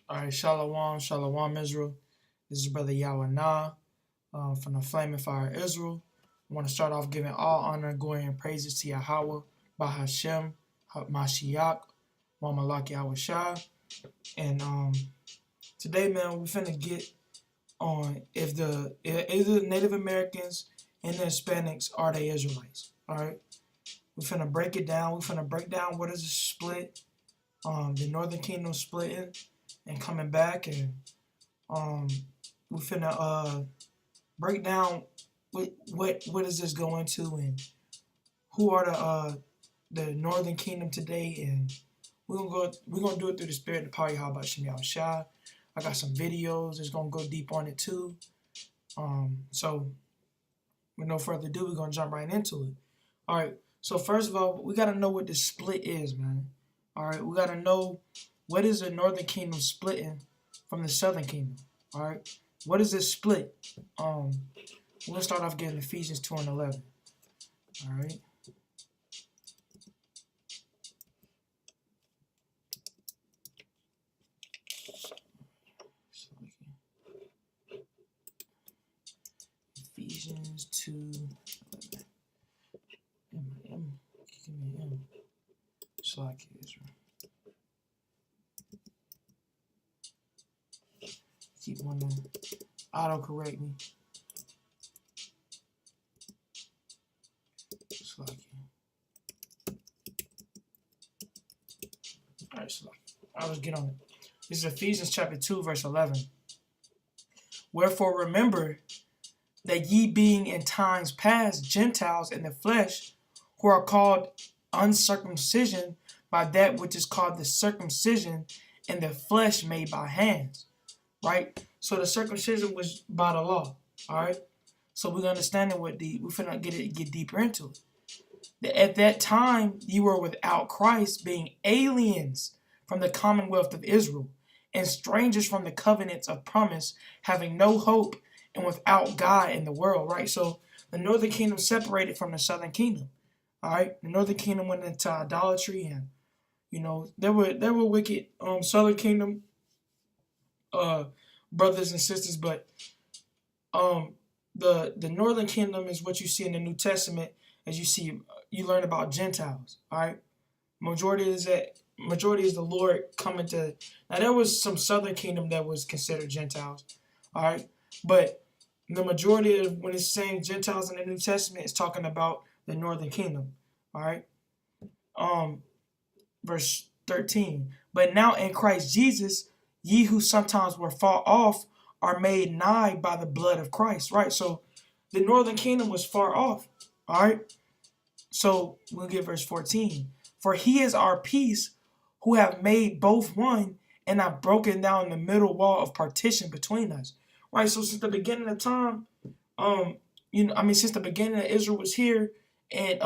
All right, Shalom, Shalom, Israel. This is Brother Yahweh from the Flaming Fire Israel. I want to start off giving all honor, glory, and praises to Yahweh, Bahashem, Mashiach, Mamalak Yahweh Shah. And today, man, we finna get on if the Native Americans and the Hispanics are they Israelites. All right, we finna break it down. We finna break down what is a split, the Northern Kingdom splitting and coming back, and we finna break down what is this going to, and who are the Northern Kingdom today, and we're gonna do it through the Spirit and the power of Yahweh Shem Shah. I got some videos that's gonna go deep on it too. So with no further ado, we're gonna jump right into it. All right. So first of all, we gotta know what the split is, man. All right, we gotta know what is the Northern Kingdom splitting from the Southern Kingdom. All right, what is this split? We're gonna start off getting Ephesians 2:11. All right. Ephesians 2:11. Give me M. Slack Israel. Keep wanting to auto-correct me. Slack. Alright, Slack. Let's get on it. This is Ephesians chapter 2, verse 11. Wherefore remember that ye being in times past Gentiles in the flesh, who are called uncircumcision by that which is called the circumcision in the flesh made by hands. Right? So the circumcision was by the law. Alright? So we're understanding we're finna get deeper into it. At that time you were without Christ, being aliens from the commonwealth of Israel, and strangers from the covenants of promise, having no hope and without God in the world. Right? So the Northern Kingdom separated from the Southern Kingdom. Alright? The Northern Kingdom went into idolatry, and there were wicked Southern Kingdom brothers and sisters, but the Northern Kingdom is what you see in the New Testament, as you learn about Gentiles. All right, majority is the Lord coming to. Now there was some Southern Kingdom that was considered Gentiles. All right, but the majority of when it's saying Gentiles in the New Testament, it's talking about the Northern Kingdom. All right, verse 13. But now in Christ Jesus, ye who sometimes were far off are made nigh by the blood of Christ. Right? So the Northern Kingdom was far off. All right? So we'll get verse 14. For he is our peace, who have made both one, and have broken down the middle wall of partition between us. Right? So since the beginning of time, since the beginning of Israel was here, and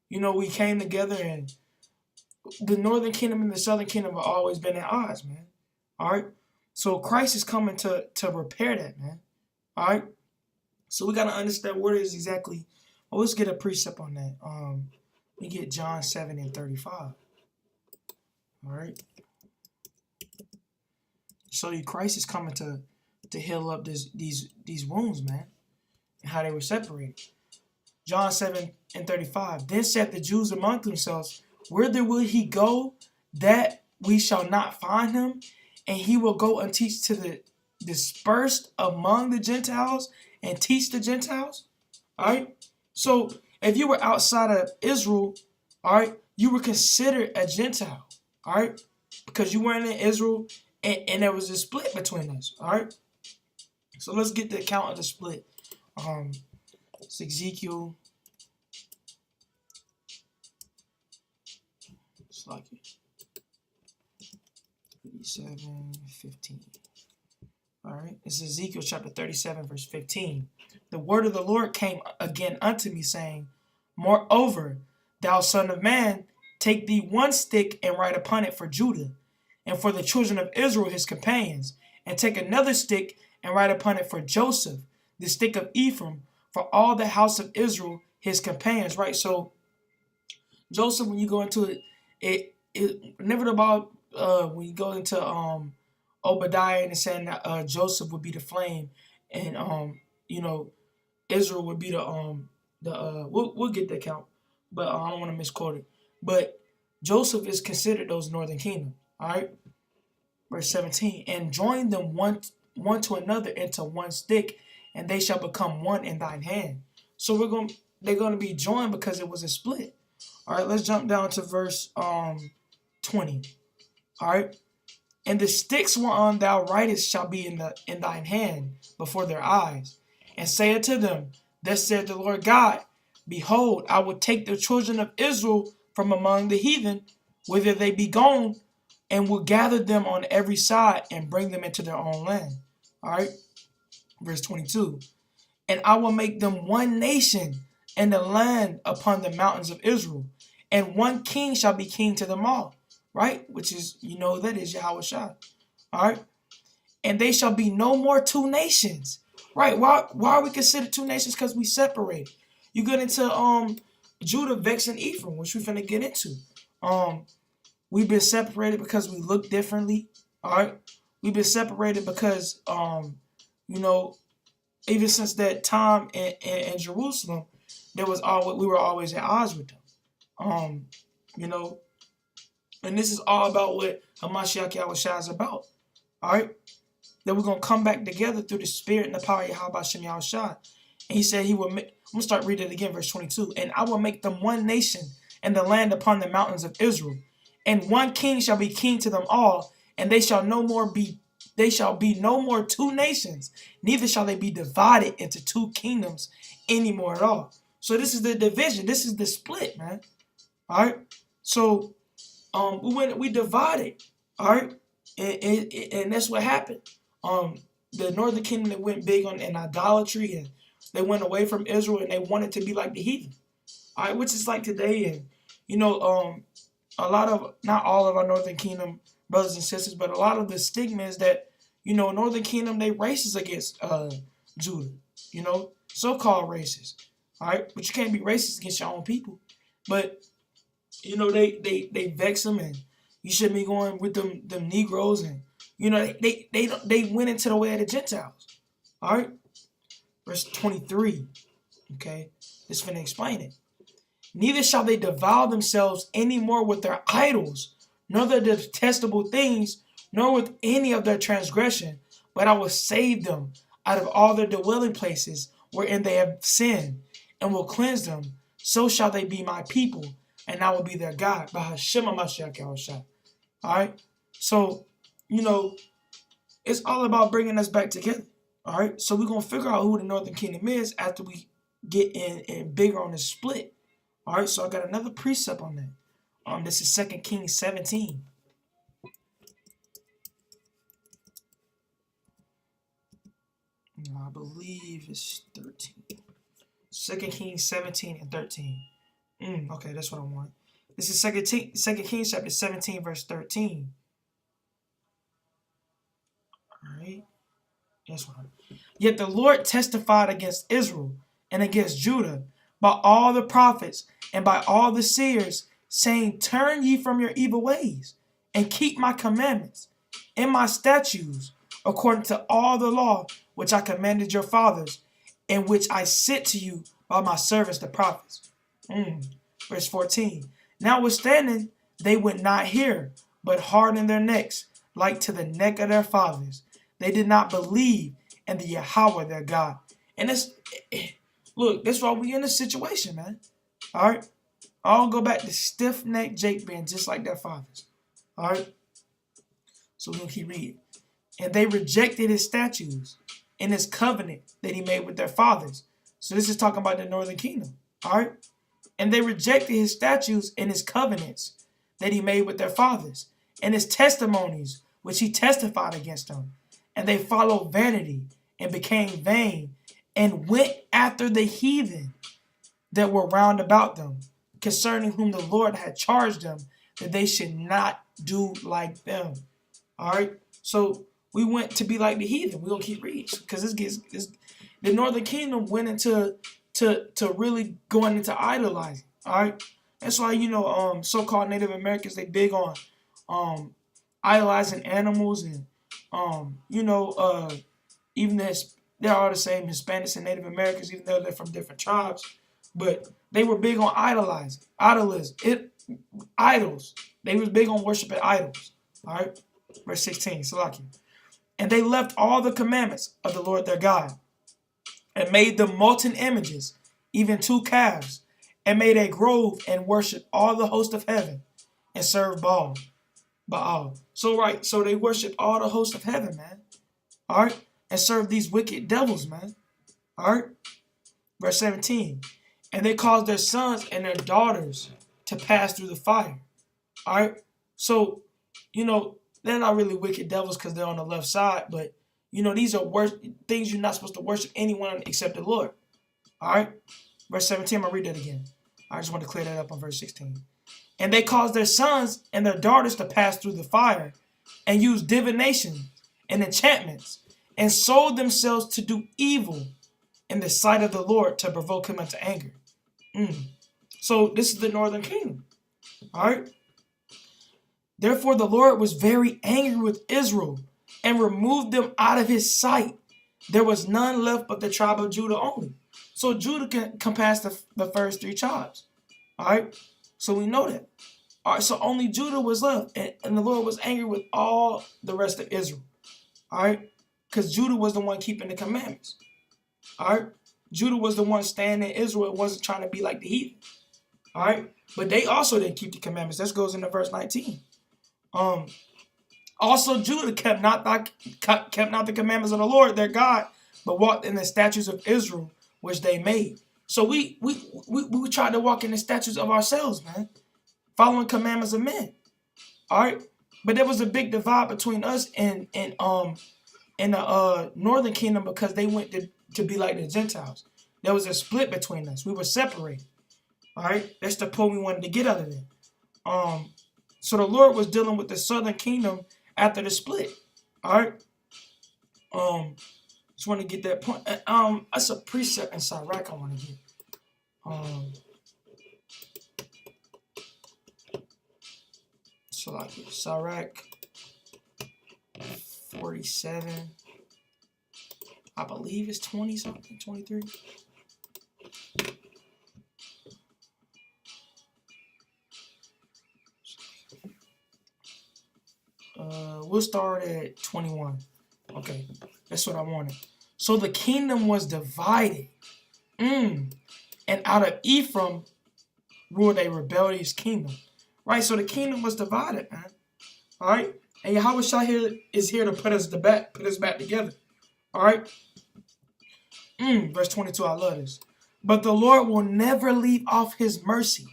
we came together, and the Northern Kingdom and the Southern Kingdom have always been at odds, man. All right, so Christ is coming to repair that, man. All right, so we gotta understand what it is exactly. Well, let's get a precept on that. We get John 7:35. All right, so Christ is coming to heal up these wounds, man, and how they were separated. John 7:35. Then said the Jews among themselves, whither will he go, that we shall not find him? And he will go and teach to the dispersed among the Gentiles and teach the Gentiles. All right. So if you were outside of Israel, all right, you were considered a Gentile. All right, because you weren't in Israel, and there was a split between us. All right. So let's get the account of the split. It's Ezekiel. It's like it. 37:15. All right, this is Ezekiel chapter 37, verse 15. The word of the Lord came again unto me, saying, moreover, thou son of man, take thee one stick and write upon it for Judah, and for the children of Israel his companions, and take another stick and write upon it for Joseph, the stick of Ephraim, for all the house of Israel his companions. Right, so Joseph, when you go into it never about when you go into Obadiah, and it's saying that Joseph would be the flame, and Israel would be the we'll get the account, but I don't want to misquote it. But Joseph is considered those northern kingdom. All right, verse 17, and join them one to another into one stick, and they shall become one in thine hand. So they're gonna be joined because it was a split. All right, let's jump down to verse 20. All right, and the sticks whereon thou writest shall be in thine hand before their eyes, and say unto them, thus saith the Lord God, behold, I will take the children of Israel from among the heathen, whither they be gone, and will gather them on every side and bring them into their own land. All right, verse 22. And I will make them one nation in the land upon the mountains of Israel, and one king shall be king to them all. Right, which is, that is Yahweh Shai. All right, and they shall be no more two nations. Right, why are we considered two nations? Because we separated. You get into Judah vexing Ephraim, which we're finna get into. We've been separated because we look differently. All right, we've been separated because even since that time in Jerusalem, we were always at odds with them. And this is all about what Hamashiach Yahushua is about. All right, that we're gonna come back together through the Spirit and the power of Yahweh Shem Yahushua. And he said he will make. I'm gonna start reading it again, verse 22. And I will make them one nation in the land upon the mountains of Israel, and one king shall be king to them all, and they shall be no more two nations, neither shall they be divided into two kingdoms anymore at all. So this is the division. This is the split, man. All right. So we divided. All right. And that's what happened. The northern kingdom, that went big on idolatry, and they went away from Israel, and they wanted to be like the heathen. All right, which is like today, and not all of our northern kingdom brothers and sisters, but a lot of the stigma is that northern kingdom, they racist against Judah. So-called racist. All right, but you can't be racist against your own people. But they vex them, and you shouldn't be going with them Negroes, and they went into the way of the Gentiles. All right, verse 23. Okay, it's finna explain it. Neither shall they devour themselves any more with their idols, nor their detestable things, nor with any of their transgression, but I will save them out of all their dwelling places wherein they have sinned, and will cleanse them. So shall they be my people, and I will be their God. By Hashem HaMashiach Yahushua. All right? So, it's all about bringing us back together. All right? So we're going to figure out who the northern kingdom is after we get in bigger on the split. All right? So I got another precept on that. This is 2 Kings 17. I believe it's 13. 2 Kings 17 and 13. Okay, that's what I want. This is 2 Kings chapter 17, verse 13. All right. That's what Yet the Lord testified against Israel and against Judah by all the prophets and by all the seers, saying, turn ye from your evil ways, and keep my commandments and my statutes, according to all the law which I commanded your fathers, and which I sent to you by my servants the prophets. Verse 14. Notwithstanding, they would not hear, but hardened their necks, like to the neck of their fathers. They did not believe in the Yahweh their God. And look, that's why we in this situation, man. All right? I'll go back to stiff-necked Jake being just like their fathers. All right? So we're going to keep reading. And they rejected his statutes and his covenant that he made with their fathers. So this is talking about the northern kingdom. All right? And they rejected his statutes and his covenants that he made with their fathers, and his testimonies which he testified against them. And they followed vanity and became vain, and went after the heathen that were round about them, concerning whom the Lord had charged them that they should not do like them. All right? So we went to be like the heathen. We're going to keep reading, because the northern kingdom went into really going into idolizing. All right? That's why, so-called Native Americans, they big on idolizing animals and You know, even they're all the same, Hispanics and Native Americans, even though they're from different tribes, but they were big on idols. They was big on worshiping idols. All right, verse 16, Salaki. And they left all the commandments of the Lord their God, and made them molten images, even 2 calves, and made a grove and worshiped all the host of heaven, and served Baal. So they worship all the host of heaven, man. All right, and serve these wicked devils, man. All right, verse 17. And they caused their sons and their daughters to pass through the fire. All right, so you know they're not really wicked devils because they're on the left side, but you know these are things you're not supposed to worship anyone except the Lord. All right, verse 17. I'm gonna read that again. I just want to clear that up on verse 16. And they caused their sons and their daughters to pass through the fire, and use divination and enchantments, and sold themselves to do evil in the sight of the Lord to provoke him into anger. So this is the northern kingdom. All right. Therefore the Lord was very angry with Israel and removed them out of his sight. There was none left but the tribe of Judah only. So Judah can pass the first 3 tribes. All right. So we know that. All right. So only Judah was left, and the Lord was angry with all the rest of Israel. All right. Because Judah was the one keeping the commandments. All right. Judah was the one staying in Israel. It wasn't trying to be like the heathen. All right. But they also didn't keep the commandments. That goes into verse 19. Also Judah kept not the commandments of the Lord their God, but walked in the statutes of Israel, which they made. So we tried to walk in the statutes of ourselves, man, following commandments of men. All right, but there was a big divide between us and the northern kingdom because they went to be like the Gentiles. There was a split between us. We were separated. All right, that's the point we wanted to get out of it. So the Lord was dealing with the southern kingdom after the split. All right. Just want to get that point. That's a precept in Sirach I want to get. So like Sirach 47. I believe it's 20 something, 23. We'll start at 21. Okay, that's what I wanted. So the kingdom was divided. And out of Ephraim ruled a rebellious kingdom. Right, so the kingdom was divided, man. All right, and Yahweh here is here to put us back together. All right. Verse 22, I love this. But the Lord will never leave off his mercy.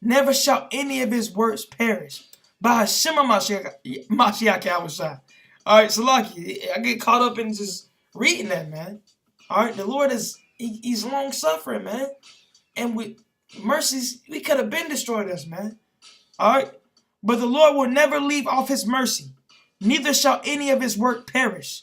Never shall any of his works perish. By Hashem Mashiach Yahushua. All right, so lucky. I get caught up in just reading that, man. All right, the Lord he's long suffering, man. And with mercies, we could have been destroyed us, man. All right, but the Lord will never leave off his mercy. Neither shall any of his work perish.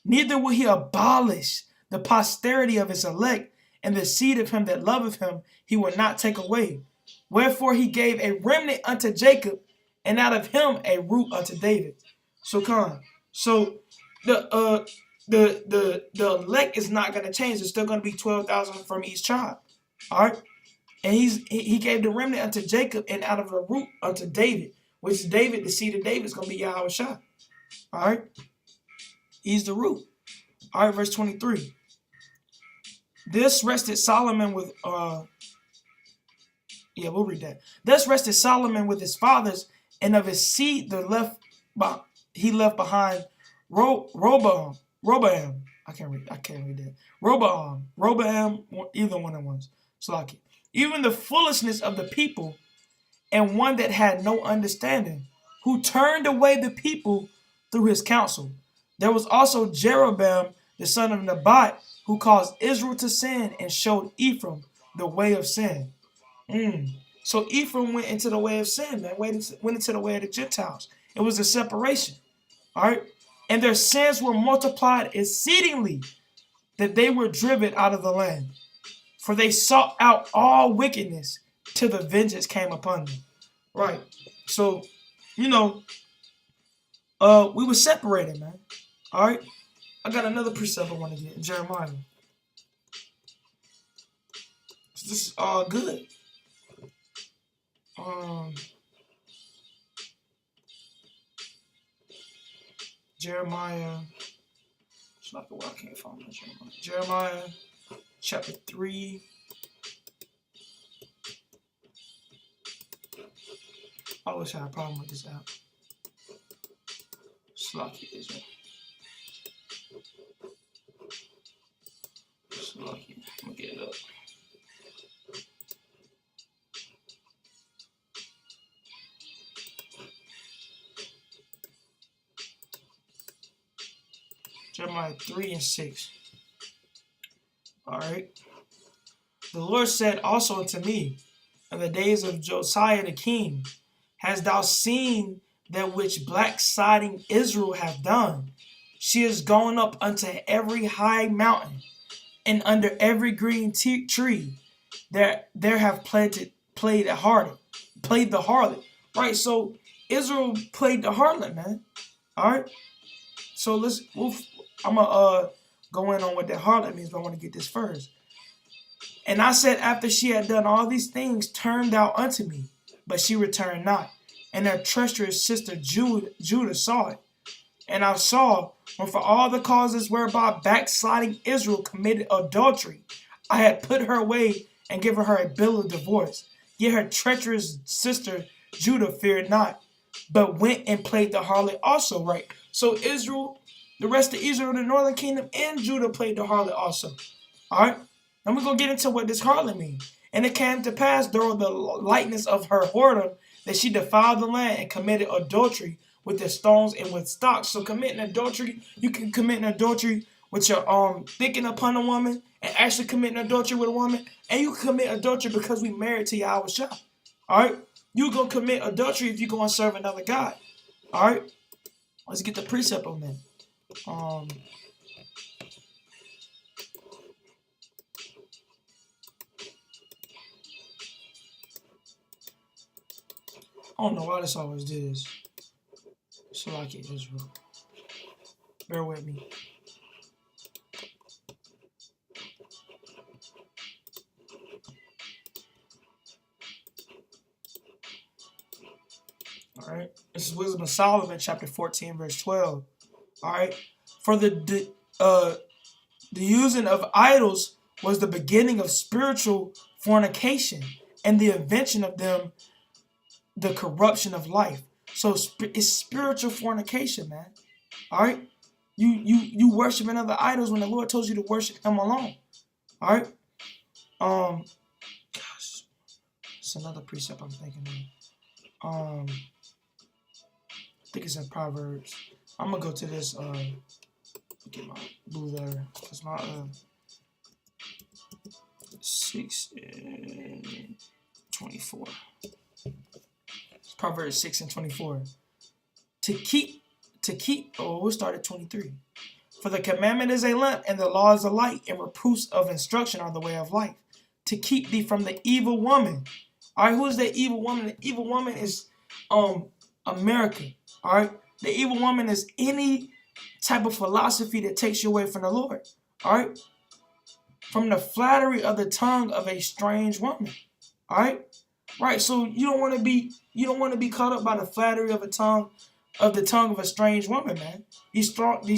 Neither will he abolish the posterity of his elect, and the seed of him that loveth him he will not take away. Wherefore he gave a remnant unto Jacob, and out of him a root unto David. So the elect is not going to change. There's still going to be 12,000 from each tribe. All right, and he gave the remnant unto Jacob, and out of a root unto David, which is David. The seed of David is going to be Yahweh Shah. All right, he's the root. All right, verse 23. This rested Solomon with we'll read that. Thus rested Solomon with his fathers, and of his seed he left behind Roboam. I can't read that. Roboam, either one of ones. Slaki. Even the foolishness of the people, and one that had no understanding, who turned away the people through his counsel. There was also Jeroboam, the son of Nebat, who caused Israel to sin and showed Ephraim the way of sin. So Ephraim went into the way of sin, man. Went into the way of the Gentiles. It was a separation. All right. And their sins were multiplied exceedingly, that they were driven out of the land. For they sought out all wickedness till the vengeance came upon them. Right. So, we were separated, man. All right. I got another precept I want to get in Jeremiah. So this is all good. Jeremiah. It's not the way I can't find my Jeremiah. Jeremiah chapter 3. I always had a problem with this app. Slocky Israel. Slocky. I'm gonna get it up. Jeremiah 3 and 6. Alright. The Lord said also unto me, in the days of Josiah the king, hast thou seen that which blacksliding Israel hath done? She is gone up unto every high mountain, and under every green tree, there have played the harlot. Right, so Israel played the harlot, man. Alright. So I'm gonna go in on what that harlot means, but I want to get this first. And I said, after she had done all these things, turn thou unto me, but she returned not. And her treacherous sister Judah saw it. And I saw, when for all the causes whereby backsliding Israel committed adultery, I had put her away and given her a bill of divorce. Yet her treacherous sister Judah feared not, but went and played the harlot also. Right. So Israel, the rest of Israel, the northern kingdom, and Judah played the harlot also. All right. Now we're going to get into what this harlot means. And it came to pass during the lightness of her whoredom that she defiled the land and committed adultery with the stones and with stocks. So committing adultery, you can commit an adultery with your thinking upon a woman and actually committing adultery with a woman. And you can commit adultery because we married to Yahweh Shah. All right? You're going to commit adultery if you go and serve another God. All right? Let's get the precept on that. I don't know why this always does. So like it, Israel. Bear with me. All right. This is Wisdom of Solomon, chapter 14, verse 12. All right. For the using of idols was the beginning of spiritual fornication, and the invention of them the corruption of life. So it's spiritual fornication, man. All right, you worshiping other idols when the Lord told you to worship Him alone. All right. Gosh, it's another precept I'm thinking of. I think it's in Proverbs. I'm gonna go to this. Get my blue letter. That's my 6 and 24. Proverbs 6 and 24. To keep, we'll start at 23. For the commandment is a lamp, and the law is a light, and reproofs of instruction are the way of life. To keep thee from the evil woman. All right, who is the evil woman? The evil woman is America. All right, the evil woman is any type of philosophy that takes you away from the Lord. All right, from the flattery of the tongue of a strange woman. All right. Right, so you don't want to be caught up by the flattery of the tongue of a strange woman, man. These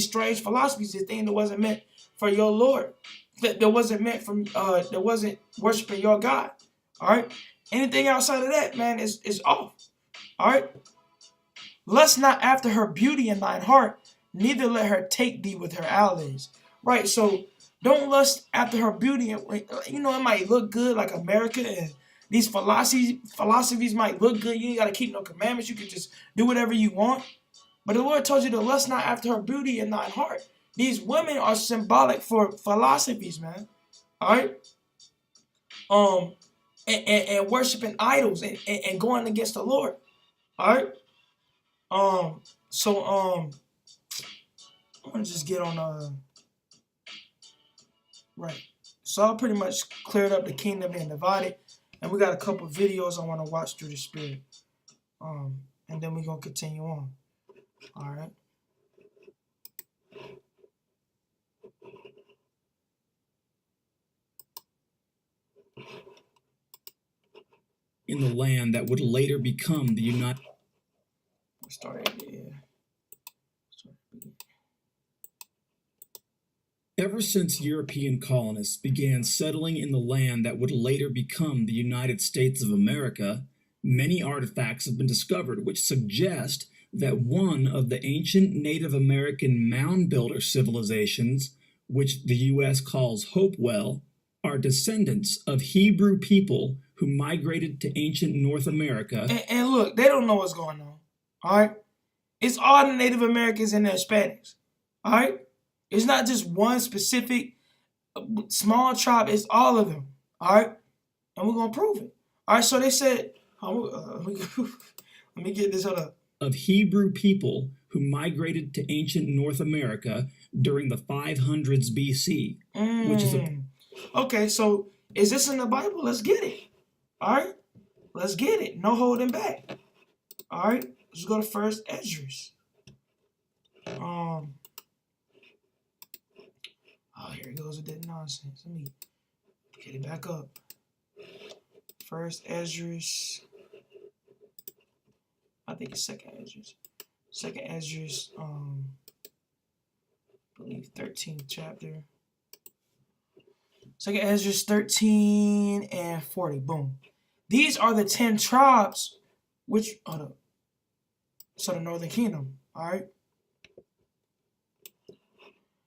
strange philosophies, this thing that wasn't meant for your Lord, that wasn't meant from that wasn't worshiping your God. All right, anything outside of that, man, is off. All right, lust not after her beauty in thine heart, neither let her take thee with her allies. Right, so don't lust after her beauty. You know, it might look good like America and these philosophies might look good. You ain't got to keep no commandments. You can just do whatever you want. But the Lord told you to lust not after her beauty in thine heart. These women are symbolic for philosophies, man. All right? And worshiping idols and going against the Lord. All right? I'm going to just get on, right. So I pretty much cleared up the kingdom and divided. And we got a couple videos I want to watch through the Spirit. And then we're going to continue on. All right. in the land that would later become the United Ever since European colonists began settling in the land that would later become the United States of America, many artifacts have been discovered which suggest that one of the ancient Native American mound builder civilizations, which the U.S. calls Hopewell, are descendants of Hebrew people who migrated to ancient North America. And look, they don't know what's going on. All right? It's all the Native Americans and the Hispanics. All right? It's not just one specific small tribe. It's all of them. All right? And we're going to prove it. All right, so they said, let me get this up. Of Hebrew people who migrated to ancient North America during the 500s BC, which is Okay, so is this in the Bible? Let's get it. All right? Let's get it. No holding back. All right? Let's go to First Esdras. Oh, here it goes with that nonsense. Let me get it back up. First Esdras. I think it's Second Esdras. Second Esdras, I believe 13th chapter. Second Esdras 13 and 40. Boom. These are the 10 tribes which so the Northern Kingdom, all right?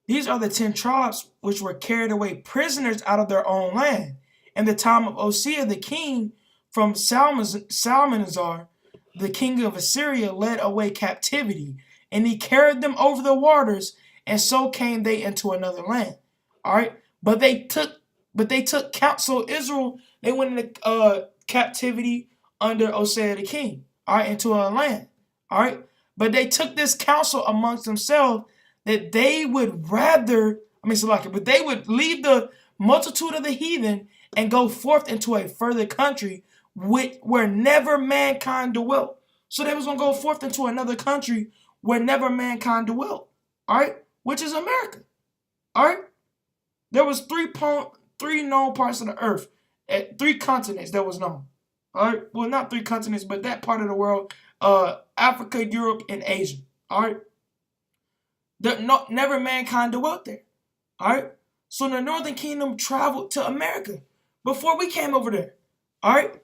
These are the 10 tribes which were carried away prisoners out of their own land. In the time of Osea the king from Salmanazar, the king of Assyria led away captivity, and he carried them over the waters, and so came they into another land. All right, but they took counsel. Israel, they went into captivity under Osea the king. All right, into a land. All right, but they took this counsel amongst themselves that they would rather, but they would leave the multitude of the heathen and go forth into a further country where never mankind dwelt. So they was going to go forth into another country where never mankind dwelt. All right, which is America. All right, there was three known parts of the earth, at 3 continents that was known. All right, well, not 3 continents, but that part of the world, Africa, Europe, and Asia. All right. Never mankind dwelt there. All right. So the Northern Kingdom traveled to America before we came over there. All right.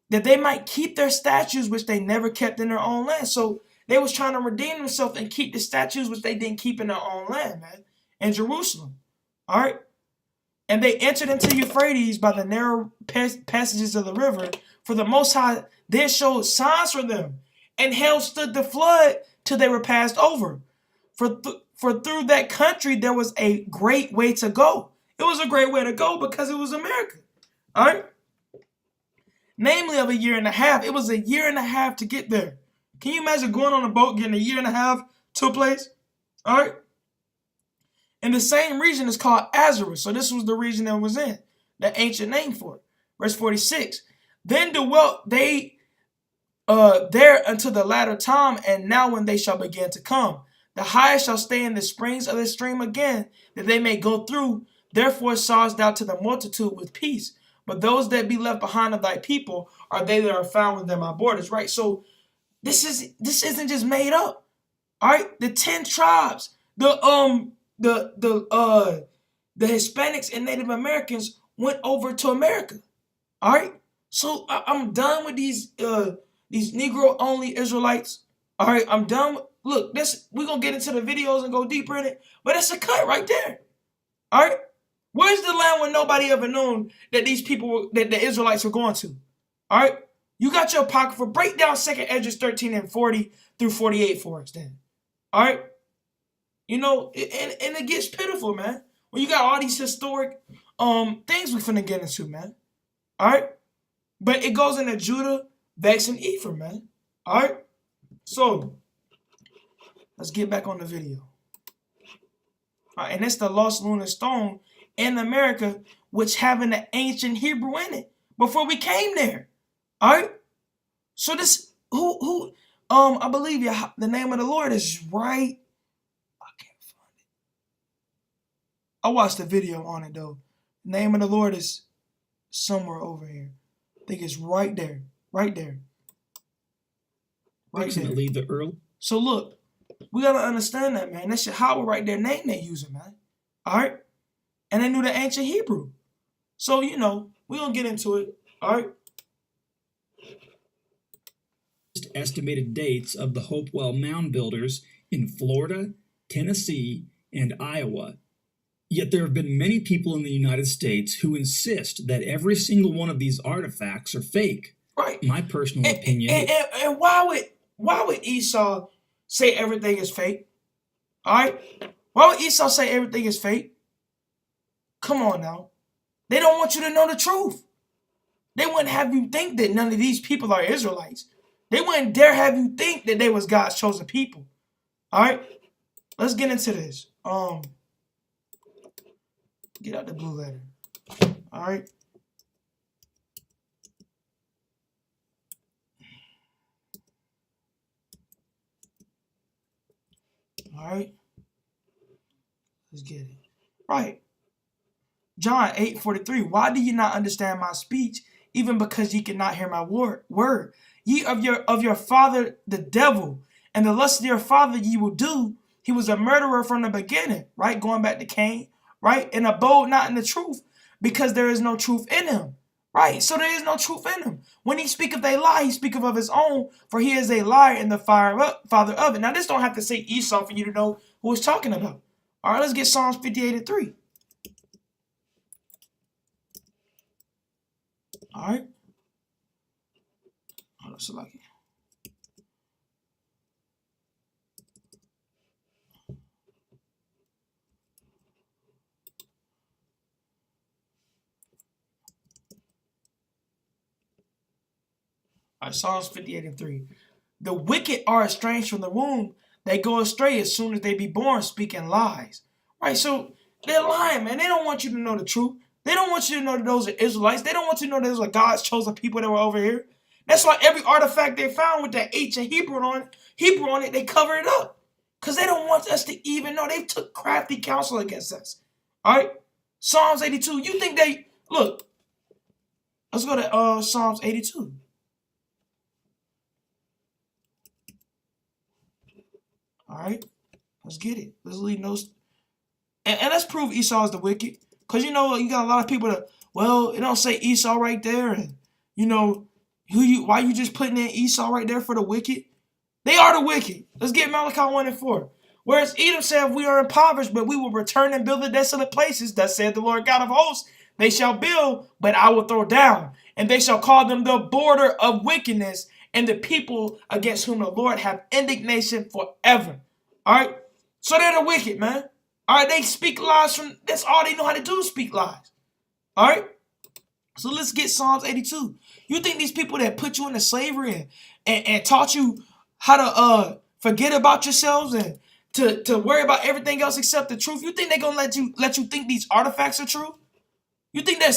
That they might keep their statues, which they never kept in their own land. So they was trying to redeem themselves and keep the statues, which they didn't keep in their own land, man, in Jerusalem. All right. And they entered into Euphrates by the narrow passages of the river. For the Most High then showed signs for them, and hell stood the flood till they were passed over. For through that country there was a great way to go. It was a great way to go because it was America. All right? Namely of a year and a half. It was a year and a half to get there. Can you imagine going on a boat, getting a year and a half to a place? All right? And the same region is called Azarus. So this was the region that was in, the ancient name for it. Verse 46. Then dwelt they there until the latter time, and now when they shall begin to come. The highest shall stay in the springs of the stream again, that they may go through. Therefore sawest thou to the multitude with peace. But those that be left behind of thy people are they that are found within my borders. Right? So this isn't just made up. All right? The 10 tribes, the Hispanics and Native Americans went over to America. All right? So I'm done with these Negro-only Israelites. All right? I'm done with, look, we're going to get into the videos and go deeper in it, but it's a cut right there. All right? Where's the land where nobody ever known that these people, that the Israelites were going to? All right? You got your apocrypha. Break down 2 Esdras 13 and 40 through 48 for us then. All right? You know, and it gets pitiful, man. When you got all these historic things we finna get into, man. All right? But it goes into Judah, Vex, and Ephraim, man. All right? So, let's get back on the video. All right, and it's the lost lunar stone in America, which having the ancient Hebrew in it before we came there. All right? So this, I believe the name of the Lord is right. I can't find it. I watched the video on it, though. The name of the Lord is somewhere over here. think it's right there. Right there. Right there. Approximately the early. So look, we gotta understand that, man. That's Yahweh right there, name they using, man. Alright? And they knew the ancient Hebrew. So, you know, we're gonna get into it. Alright? Estimated dates of the Hopewell mound builders in Florida, Tennessee, and Iowa. Yet there have been many people in the United States who insist that every single one of these artifacts are fake. Right. My personal opinion. And why would Esau say everything is fake? Alright? Why would Esau say everything is fake? Come on now. They don't want you to know the truth. They wouldn't have you think that none of these people are Israelites. They wouldn't dare have you think that they was God's chosen people. Alright? Let's get into this. Get out the blue letter. Alright? Alright? Let's get it. Right. John 8:43. Why do you not understand my speech, even because ye cannot hear my word? Ye of your father the devil, and the lust of your father ye will do. He was a murderer from the beginning, right? Going back to Cain, right? And abode not in the truth, because there is no truth in him. Right? So there is no truth in him. When he speaketh a lie, he speaketh of his own, for he is a liar and the father of it. Now this don't have to say Esau for you to know who he's talking about. All right, let's get Psalms 58:3. All right. Hold on, select it. All right, Psalms 58:3. The wicked are estranged from the womb. They go astray as soon as they be born, speaking lies. Right, so they're lying, man. They don't want you to know the truth. They don't want you to know that those are Israelites. They don't want you to know those are God's chosen people that were over here. That's why every artifact they found with that H and Hebrew on it, they cover it up. Because they don't want us to even know. They took crafty counsel against us. All right? Psalms 82. You think they... Look. Let's go to Psalms 82. All right? Let's get it. Let's leave those... And let's prove Esau is the wicked. Because, you know, you got a lot of people that... Well, it don't say Esau right there. And, you know... Why you just putting in Esau right there for the wicked? They are the wicked. Let's get Malachi 1:4. Whereas Edom said, we are impoverished, but we will return and build the desolate places. Thus said the Lord God of hosts. They shall build, but I will throw down. And they shall call them the border of wickedness, and the people against whom the Lord have indignation forever. All right? So they're the wicked, man. All right? They speak lies from... That's all they know how to do, speak lies. All right? So let's get Psalms 82. You think these people that put you into slavery and taught you how to forget about yourselves and to worry about everything else except the truth, you think they're gonna let you think these artifacts are true? You think that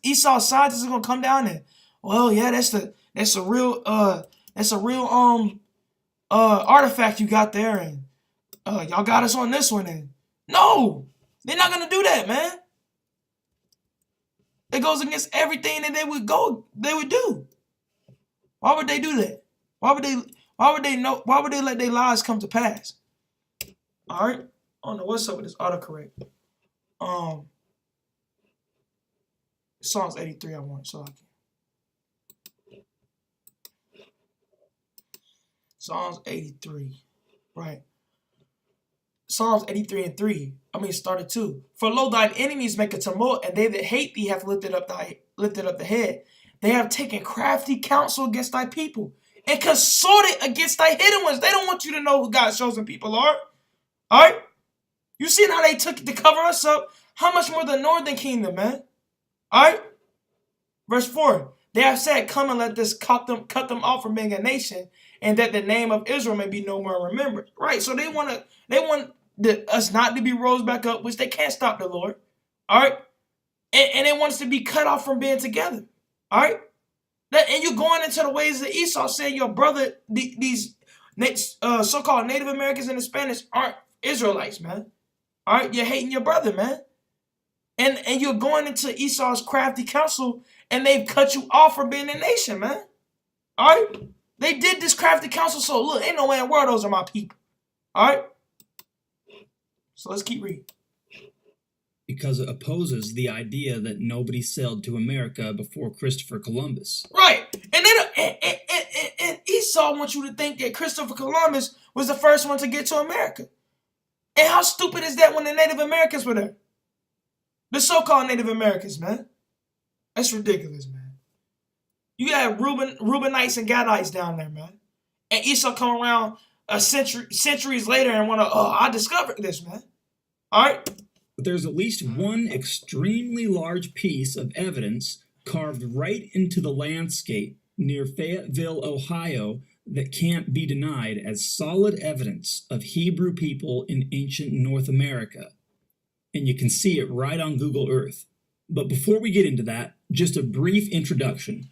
Esau's scientists are gonna come down and, well, yeah, that's a real artifact you got there, and y'all got us on this one, and no, they're not gonna do that, man. It goes against everything that they would do. Why would they do that? Why would they let their lies come to pass? All right. I don't know what's up with this autocorrect. Psalms 83 I want, so I can. Psalms 83. Right. Psalms 83:3. Start at 2. For lo, thine enemies make a tumult, and they that hate thee have lifted up the head. They have taken crafty counsel against thy people, and consorted against thy hidden ones. They don't want you to know who God's chosen people are. All right? You seen how they took it to cover us up? How much more the northern kingdom, man? All right? Verse 4. They have said, come and let this cut them off from being a nation, and that the name of Israel may be no more remembered. Right? So they want us not to be rose back up, which they can't stop the Lord. All right? And they want us to be cut off from being together. All right? And you're going into the ways of Esau, saying your brother, these so-called Native Americans and Hispanics aren't Israelites, man. All right? You're hating your brother, man. And you're going into Esau's crafty counsel, and they've cut you off from being a nation, man. All right? They did this crafty counsel, so look, ain't no way in the world those are my people. All right? So let's keep reading. Because it opposes the idea that nobody sailed to America before Christopher Columbus. Right. And Esau wants you to think that Christopher Columbus was the first one to get to America. And how stupid is that when the Native Americans were there? The so-called Native Americans, man. That's ridiculous, man. You got Reubenites and Gadites down there, man. And Esau come around centuries later and want to, I discovered this, man. All right? But there's at least one extremely large piece of evidence carved right into the landscape near Fayetteville, Ohio, that can't be denied as solid evidence of Hebrew people in ancient North America. And you can see it right on Google Earth. But before we get into that, just a brief introduction.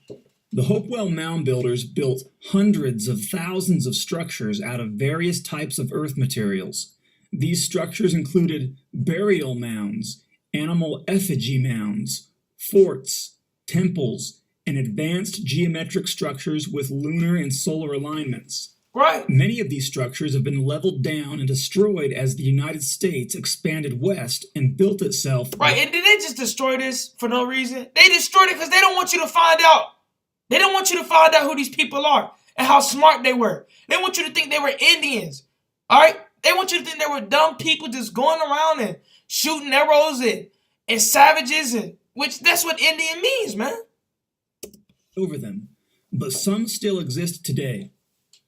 The Hopewell Mound Builders built hundreds of thousands of structures out of various types of earth materials. These structures included burial mounds, animal effigy mounds, forts, temples, and advanced geometric structures with lunar and solar alignments. Right. Many of these structures have been leveled down and destroyed as the United States expanded west and built itself. Right, and did they just destroy this for no reason? They destroyed it because they don't want you to find out. They don't want you to find out who these people are and how smart they were. They want you to think they were Indians. All right? They want you to think they were dumb people just going around and shooting arrows and savages, which that's what Indian means, man. Over them. But some still exist today.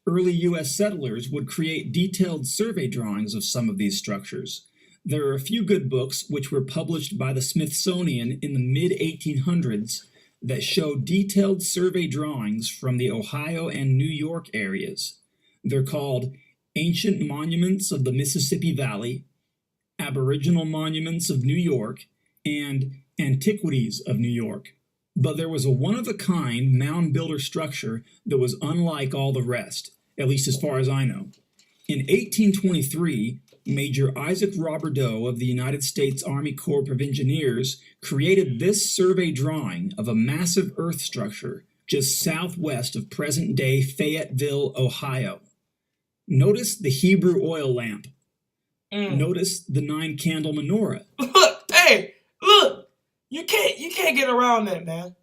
Early U.S. settlers would create detailed survey drawings of some of these structures. There are a few good books which were published by the Smithsonian in the mid-1800s that show detailed survey drawings from the Ohio and New York areas. They're called Ancient Monuments of the Mississippi Valley, Aboriginal Monuments of New York, and Antiquities of New York. But there was a one-of-a-kind mound builder structure that was unlike all the rest, at least as far as I know. In 1823, Major Isaac Roberdeau of the United States Army Corps of Engineers created this survey drawing of a massive earth structure just southwest of present-day Fayetteville, Ohio. Notice the Hebrew oil lamp. Notice the 9-candle menorah. Look, hey, look. You can't get around that, man.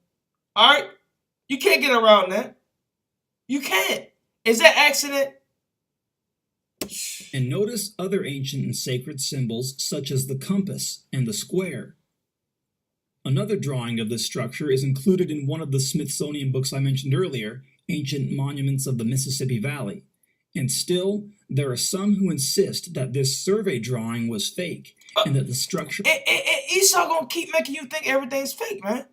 All right? You can't get around that. You can't. Is that accident? And notice other ancient and sacred symbols such as the compass and the square. Another drawing of this structure is included in one of the Smithsonian books I mentioned earlier, Ancient Monuments of the Mississippi Valley. And still, there are some who insist that this survey drawing was fake and that the structure... And Esau gonna keep making you think everything's fake, man.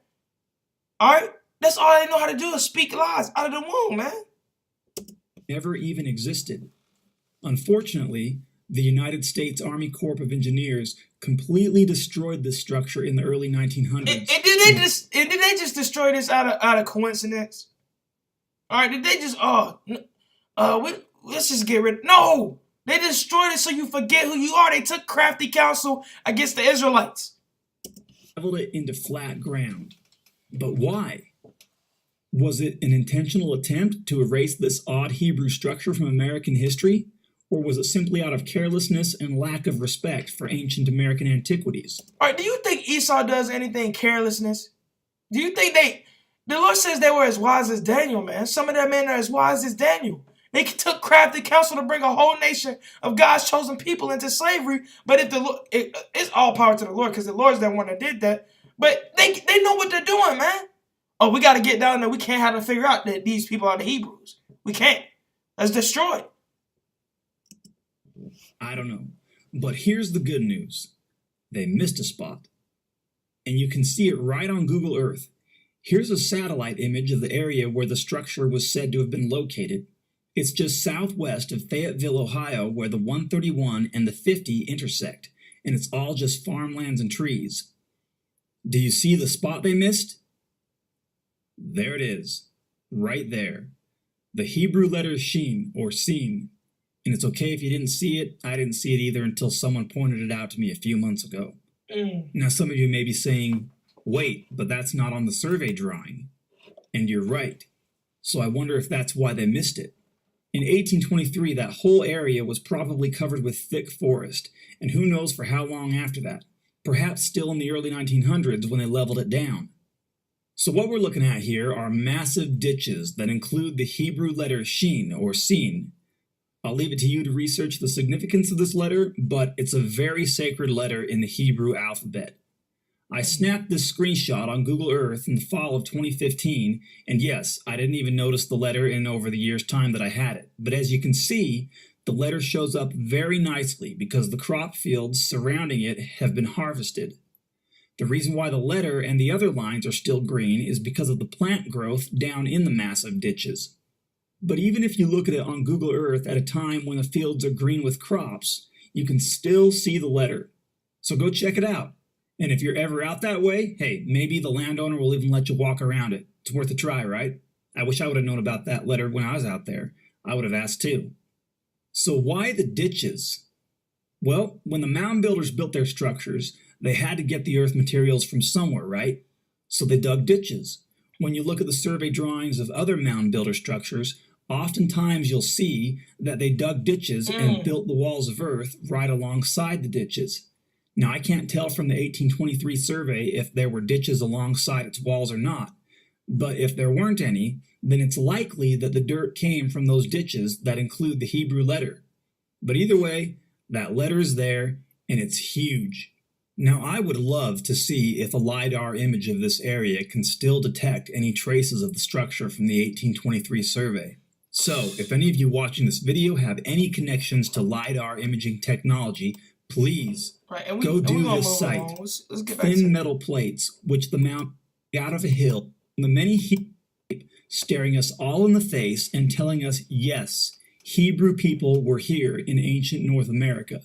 All right? That's all they know how to do is speak lies out of the womb, man. never even existed. Unfortunately, the United States Army Corps of Engineers completely destroyed this structure in the early 1900s. And did they just destroy this out of coincidence? All right, did they just let's just get rid? No, they destroyed it so you forget who you are. They took crafty counsel against the Israelites. Leveled it into flat ground. But why? Was it an intentional attempt to erase this odd Hebrew structure from American history? Or was it simply out of carelessness and lack of respect for ancient American antiquities? All right, do you think Esau does anything carelessness? Do you think the Lord says they were as wise as Daniel, man. Some of them men are as wise as Daniel. They took crafty counsel to bring a whole nation of God's chosen people into slavery. But if it's all power to the Lord, because the Lord's the one that did that. But they know what they're doing, man. Oh, we got to get down there. We can't have to figure out that these people are the Hebrews. We can't. Let's destroy it. I don't know. But here's the good news. They missed a spot. And you can see it right on Google Earth. Here's a satellite image of the area where the structure was said to have been located. It's just southwest of Fayetteville, Ohio, where the 131 and the 50 intersect, and it's all just farmlands and trees. Do you see the spot they missed? There it is, right there. The Hebrew letter Shin, or Sin. And it's okay if you didn't see it. I didn't see it either until someone pointed it out to me a few months ago. Now, some of you may be saying, wait, but that's not on the survey drawing. And you're right. So I wonder if that's why they missed it. In 1823, that whole area was probably covered with thick forest, and who knows for how long after that. Perhaps still in the early 1900s when they leveled it down. So what we're looking at here are massive ditches that include the Hebrew letter Shin or Sin. I'll leave it to you to research the significance of this letter, but it's a very sacred letter in the Hebrew alphabet. I snapped this screenshot on Google Earth in the fall of 2015, and yes, I didn't even notice the letter in over the year's time that I had it. But as you can see, the letter shows up very nicely because the crop fields surrounding it have been harvested. The reason why the letter and the other lines are still green is because of the plant growth down in the massive ditches. But even if you look at it on Google Earth at a time when the fields are green with crops, you can still see the letter. So go check it out. And if you're ever out that way, hey, maybe the landowner will even let you walk around it. It's worth a try, right? I wish I would have known about that letter when I was out there. I would have asked too. So why the ditches? Well, when the mound builders built their structures, they had to get the earth materials from somewhere, right? So they dug ditches. When you look at the survey drawings of other mound builder structures, oftentimes you'll see that they dug ditches and built the walls of earth right alongside the ditches. Now, I can't tell from the 1823 survey if there were ditches alongside its walls or not, but if there weren't any, then it's likely that the dirt came from those ditches that include the Hebrew letter. But either way, that letter is there, and it's huge. Now, I would love to see if a LiDAR image of this area can still detect any traces of the structure from the 1823 survey. So, if any of you watching this video have any connections to LiDAR imaging technology, please go do this site. Let's get back to Thin metal plates, which the mount out of a hill, the many Hebrew staring us all in the face and telling us, yes, Hebrew people were here in ancient North America.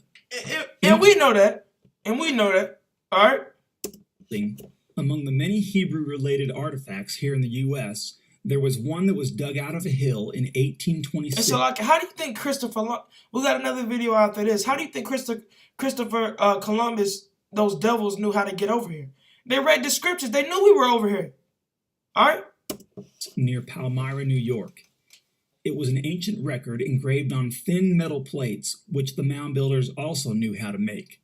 And we know that. And we know that. All right? Among the many Hebrew-related artifacts here in the U.S., there was one that was dug out of a hill in 1826. And so, like, how do you think we got another video after this. How do you think Christopher Columbus, those devils knew how to get over here? They read the scriptures. They knew we were over here. All right? Near Palmyra, New York. It was an ancient record engraved on thin metal plates, which the mound builders also knew how to make.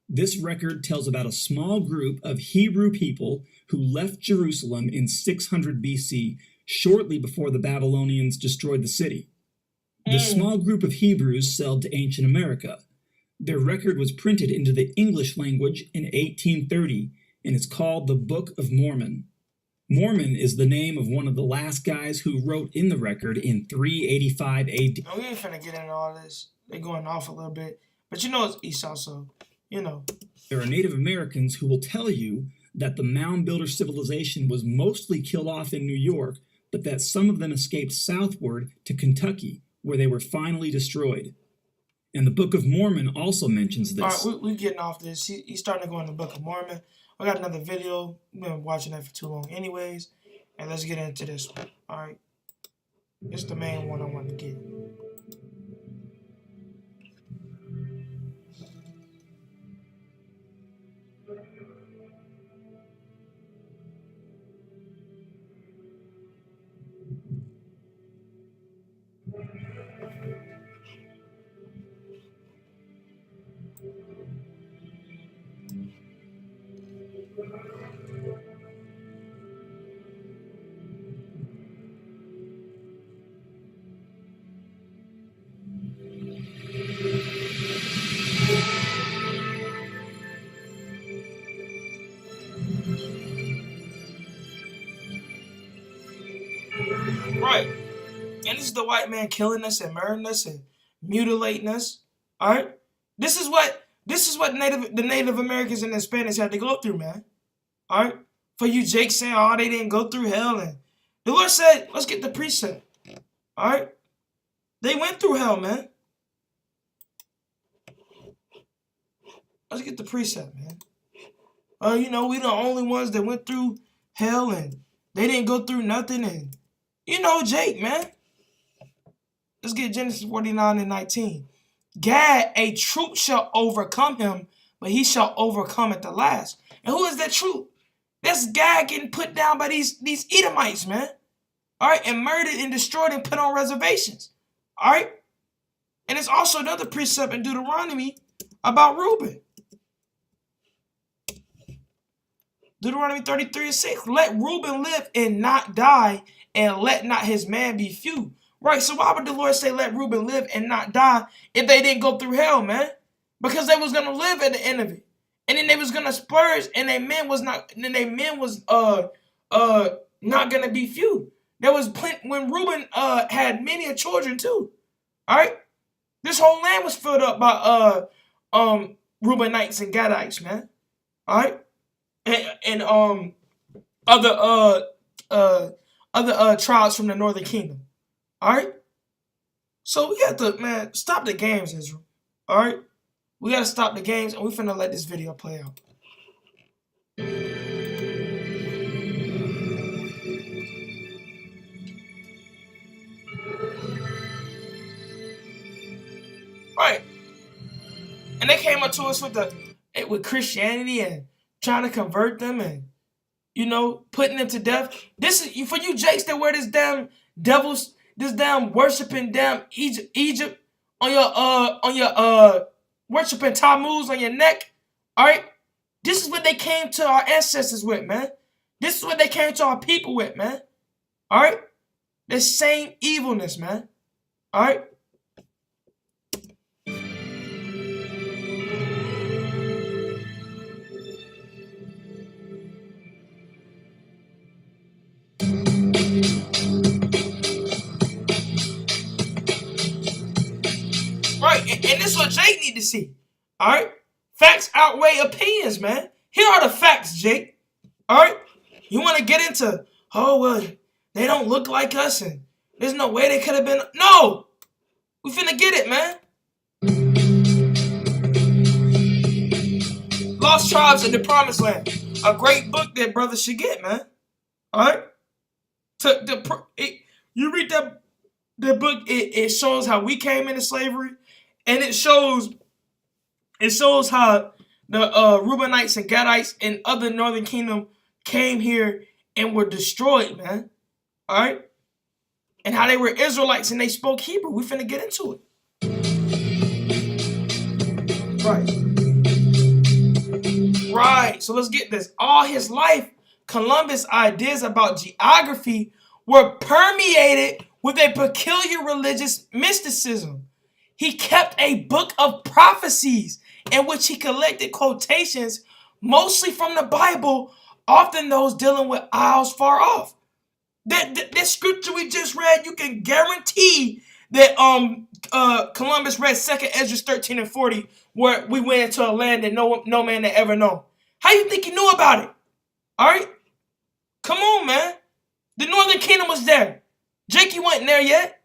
This record tells about a small group of Hebrew people who left Jerusalem in 600 BC, shortly before the Babylonians destroyed the city. The small group of Hebrews sailed to ancient America. Their record was printed into the English language in 1830, and it's called the Book of Mormon. Mormon is the name of one of the last guys who wrote in the record in 385 AD. No, we ain't finna get into all this. They're going off a little bit. But you know it's Esau, so, you know. There are Native Americans who will tell you that the mound builder civilization was mostly killed off in New York, but that some of them escaped southward to Kentucky, where they were finally destroyed. And the Book of Mormon also mentions this. All right, we're getting off this. He's starting to go in the Book of Mormon. I got another video. We've been watching that for too long anyways. And let's get into this one. All right. It's the main one I want to get. Right. And this is the white man killing us and murdering us and mutilating us. All right. This is what the Native Americans and Hispanics had to go through, man. All right. For you, Jake, saying, oh, they didn't go through hell, and the Lord said, let's get the precept. All right. They went through hell, man. Let's get the precept, man. You know, we the only ones that went through hell, and they didn't go through nothing, and you know, Jake, man. Let's get Genesis 49 and 19. Gad, a troop shall overcome him, but he shall overcome at the last. And who is that truth? That's Gad getting put down by these Edomites, man. All right, and murdered and destroyed and put on reservations. All right, and it's also another precept in Deuteronomy about Reuben. Deuteronomy 33:6. Let Reuben live and not die, and let not his man be few. Right, so why would the Lord say let Reuben live and not die if they didn't go through hell, man? Because they was gonna live at the end of it. And then they was gonna splurge, and their men was not gonna be few. There was plenty when Reuben had many children too. Alright? This whole land was filled up by Reubenites and Gadites, man. Alright? And other tribes from the northern kingdom. Alright? So we got to, man, stop the games, Israel. Alright? We got to stop the games, and we finna let this video play out. Right. And they came up to us with Christianity and trying to convert them and, you know, putting them to death. This is for you Jakes that wear this damn devils, this damn worshiping damn Egypt on your worshiping Tammuz on your neck. All right, this is what they came to our ancestors with, man. This is what they came to our people with, man. All right, the same evilness, man. All right. Right, and this is what Jake need to see. All right, facts outweigh opinions, man. Here are the facts, Jake. All right, you want to get into, oh well, they don't look like us, and there's no way they could have been. No, we finna get it, man. Lost Tribes in the Promised Land, a great book that brothers should get, man. All right, you read the book. It shows how we came into slavery. And it shows how the Reubenites and Gadites and other northern kingdom came here and were destroyed, man. All right? And how they were Israelites and they spoke Hebrew. We finna get into it. Right. So let's get this. All his life, Columbus' ideas about geography were permeated with a peculiar religious mysticism. He kept a book of prophecies in which he collected quotations, mostly from the Bible, often those dealing with isles far off. That scripture we just read, you can guarantee that Columbus read 2nd Esdras 13 and 40, where we went into a land that no man had ever known. How you think he knew about it? All right? Come on, man. The Northern Kingdom was there. Jakey wasn't there yet.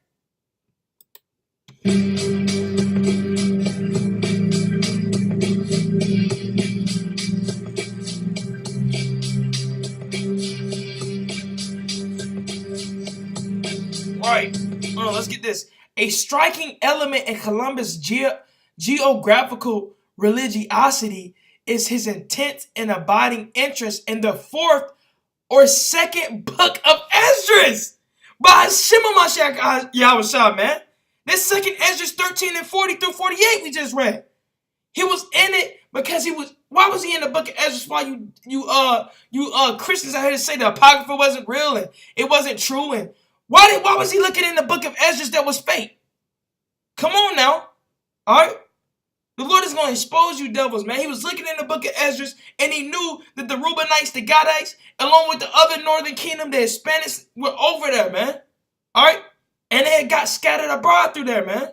Right. Let's get this. A striking element in Columbus' geographical religiosity is his intense and abiding interest in the 4th or 2nd book of Esdras by Shema Yahushua, man. This 2nd Esdras 13 and 40 through 48 we just read. He was in it because he was. Why was he in the book of Esdras? Why you Christians out here to say the Apocrypha wasn't real and it wasn't true? And why was he looking in the book of Esdras that was fake? Come on now. All right? The Lord is going to expose you devils, man. He was looking in the book of Esdras, and he knew that the Reubenites, the Gadites, along with the other northern kingdom, the Hispanics, were over there, man. All right? And they had got scattered abroad through there, man.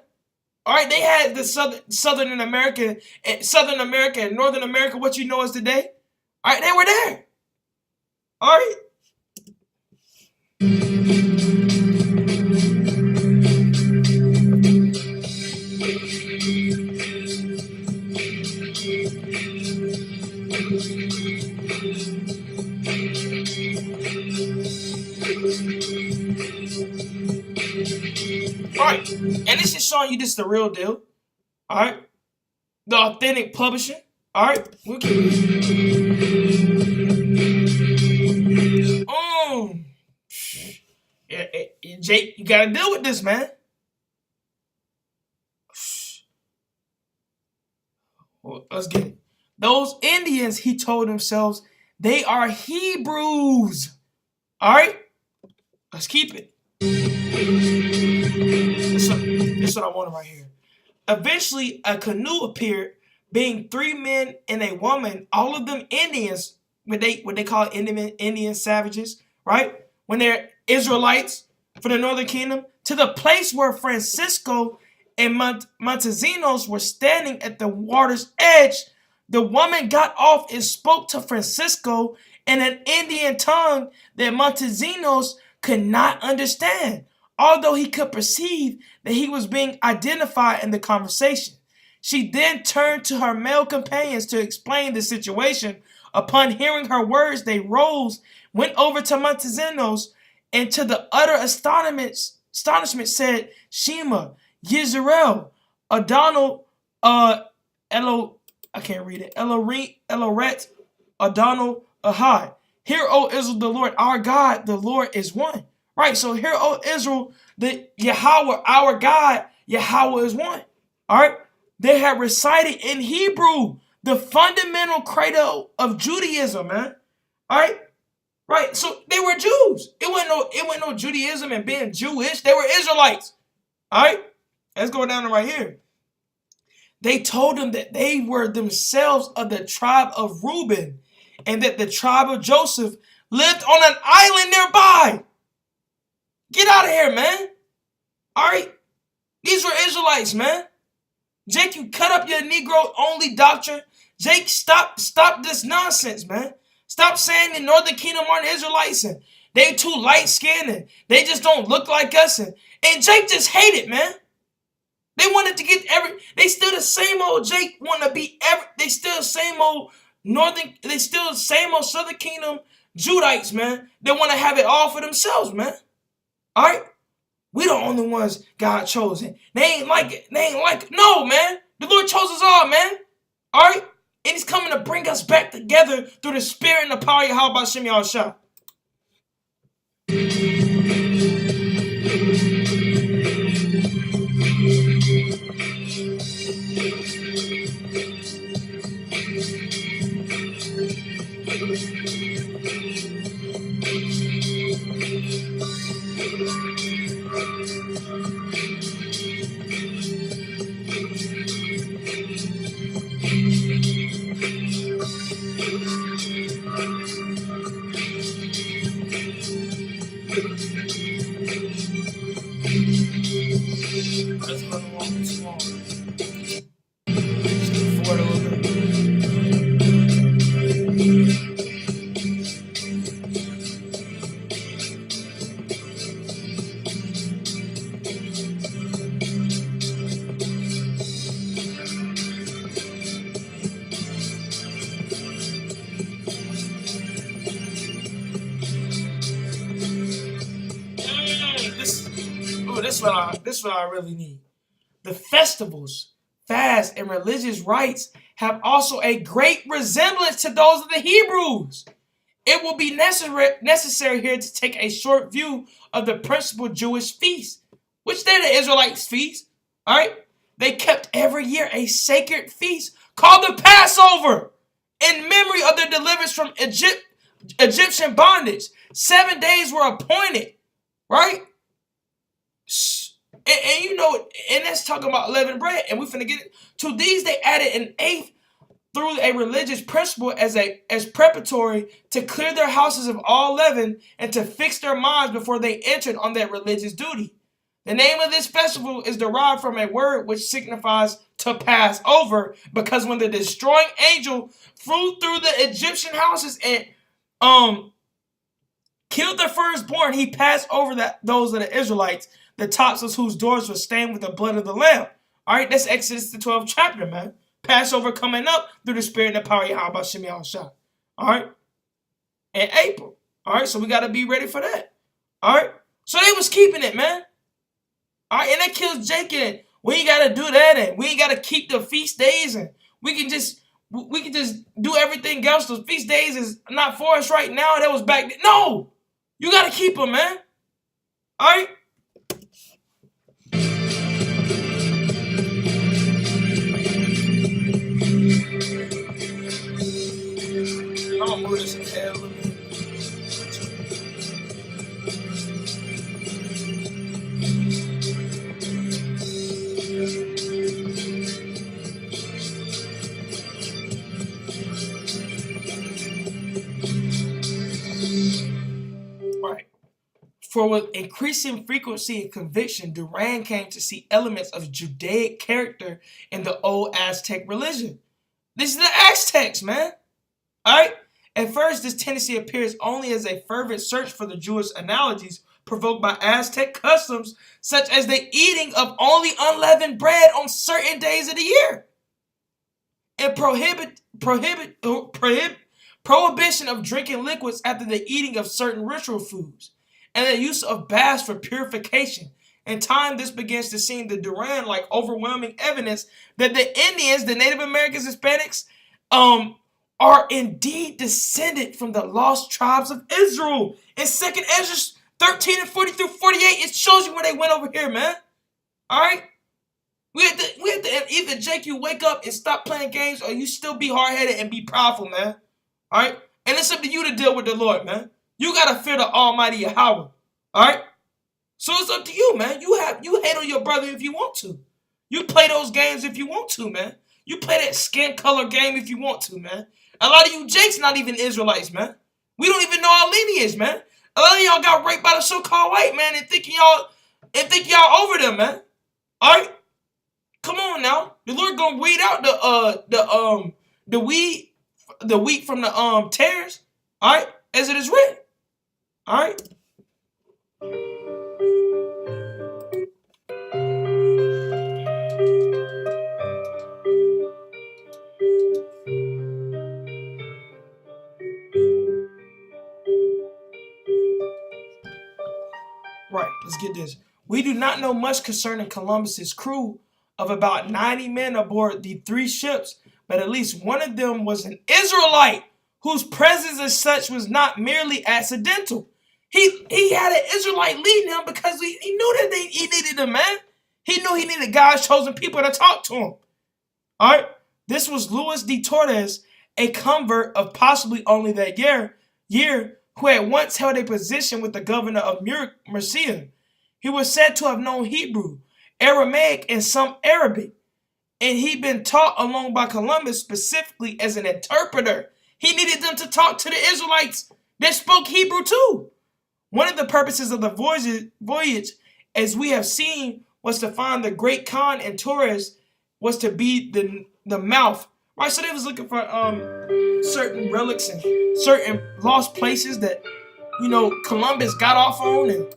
All right? They had the Southern America and Northern America, what you know as today. All right? They were there. All right? Right, and this is showing you this is the real deal. All right, the authentic publishing. All right, we'll keep it. Jake, you gotta deal with this, man. Well, let's get it. Those Indians, he told themselves, they are Hebrews. All right, let's keep it. This is what I wanted right here. Eventually, a canoe appeared, being 3 men and a woman. All of them Indians, what they call Indian savages, right? When they're Israelites for the Northern Kingdom, to the place where Francisco and Montesinos were standing at the water's edge. The woman got off and spoke to Francisco in an Indian tongue that Montesinos could not understand, although he could perceive that he was being identified in the conversation. She then turned to her male companions to explain the situation. Upon hearing her words, they rose, went over to Montesinos, and to the utter astonishment said, Shema, Yisrael, Adonal, I can't read it, Eloret, Adonal, Ahad. Hear, O Israel, the Lord, our God, the Lord is one. Right, so hear, O Israel, the Yahweh, our God, Yahweh is one. All right, they had recited in Hebrew, the fundamental credo of Judaism, man. All right, right. So they were Jews. It wasn't no Judaism and being Jewish. They were Israelites. All right, let's go down to right here. They told them that they were themselves of the tribe of Reuben, and that the tribe of Joseph lived on an island nearby. Get out of here, man. All right, these were Israelites, man. Jake, you cut up your Negro-only doctrine. Jake, stop this nonsense, man. Stop saying the Northern Kingdom aren't Israelites and they too light-skinned and they just don't look like us. And Jake just hated, man. They wanted to get they still the same old Jake want to be they still the same old same old Southern Kingdom Judites, man. They want to have it all for themselves, man. All right? We the only ones God chosen. They ain't like it. No, man. The Lord chose us all, man. All right? And he's coming to bring us back together through the spirit and the power of Yahweh Shem Yahushua. Let's go to walk this long. Just get forward a little bit. This is what I really need. The festivals, fasts, and religious rites have also a great resemblance to those of the Hebrews. It will be necessary here to take a short view of the principal Jewish feasts, which they're the Israelites' feasts. All right, they kept every year a sacred feast called the Passover in memory of their deliverance from Egyptian bondage. 7 days were appointed, right? And you know, and that's talking about leavened bread, and we finna get it. To these they added an eighth through a religious principle as preparatory to clear their houses of all leaven and to fix their minds before they entered on their religious duty. The name of this festival is derived from a word which signifies to pass over, because when the destroying angel flew through the Egyptian houses and killed the firstborn, he passed over those of the Israelites, the tops of whose doors were stained with the blood of the Lamb. All right, that's Exodus the 12th chapter, man. Passover coming up through the spirit and the power of Yahweh Shem Yahushua. All right, in April. All right, so we got to be ready for that. All right, so they was keeping it, man. All right, and that kills Jacob. We ain't got to do that, and we ain't got to keep the feast days, and we can just we can just do everything else. Those feast days is not for us right now. That was back then. No, you gotta keep them, man. All right. I'm gonna move this ahead a little bit. Right. For with increasing frequency and conviction, Duran came to see elements of Judaic character in the old Aztec religion. This is the Aztecs, man. All right. At first, this tendency appears only as a fervent search for the Jewish analogies provoked by Aztec customs, such as the eating of only unleavened bread on certain days of the year, and prohibition of drinking liquids after the eating of certain ritual foods, and the use of baths for purification. In time, this begins to seem to Duran like overwhelming evidence that the Indians, the Native Americans, Hispanics, are indeed descended from the lost tribes of Israel. In 2nd Ezra 13 and 40 through 48, it shows you where they went over here, man. All right? We have to either, Jake, you wake up and stop playing games, or you still be hard-headed and be proudful, man. All right? And it's up to you to deal with the Lord, man. You got to fear the Almighty Yahweh. All right? So it's up to you, man. You hate on your brother if you want to. You play those games if you want to, man. You play that skin color game if you want to, man. A lot of you Jakes not even Israelites, man. We don't even know our lineage, man. A lot of y'all got raped by the so-called white man and think y'all over them, man. All right? Come on now. The Lord gonna weed out the wheat from the tares. All right? As it is written. All right? Right, let's get this. We do not know much concerning Columbus's crew of about 90 men aboard the 3 ships, but at least one of them was an Israelite whose presence as such was not merely accidental. He had an Israelite leading him because he knew that he needed a man. He knew he needed God's chosen people to talk to him. All right, this was Luis de Torres, a convert of possibly only that year, who had once held a position with the governor of Murcia. He was said to have known Hebrew, Aramaic, and some Arabic, and he'd been taught along by Columbus specifically as an interpreter. He needed them to talk to the Israelites that spoke Hebrew too. One of the purposes of the voyage, as we have seen, was to find the great Khan, and Torres was to be the mouth. Right, so they was looking for certain relics and certain lost places that, Columbus got off on, and,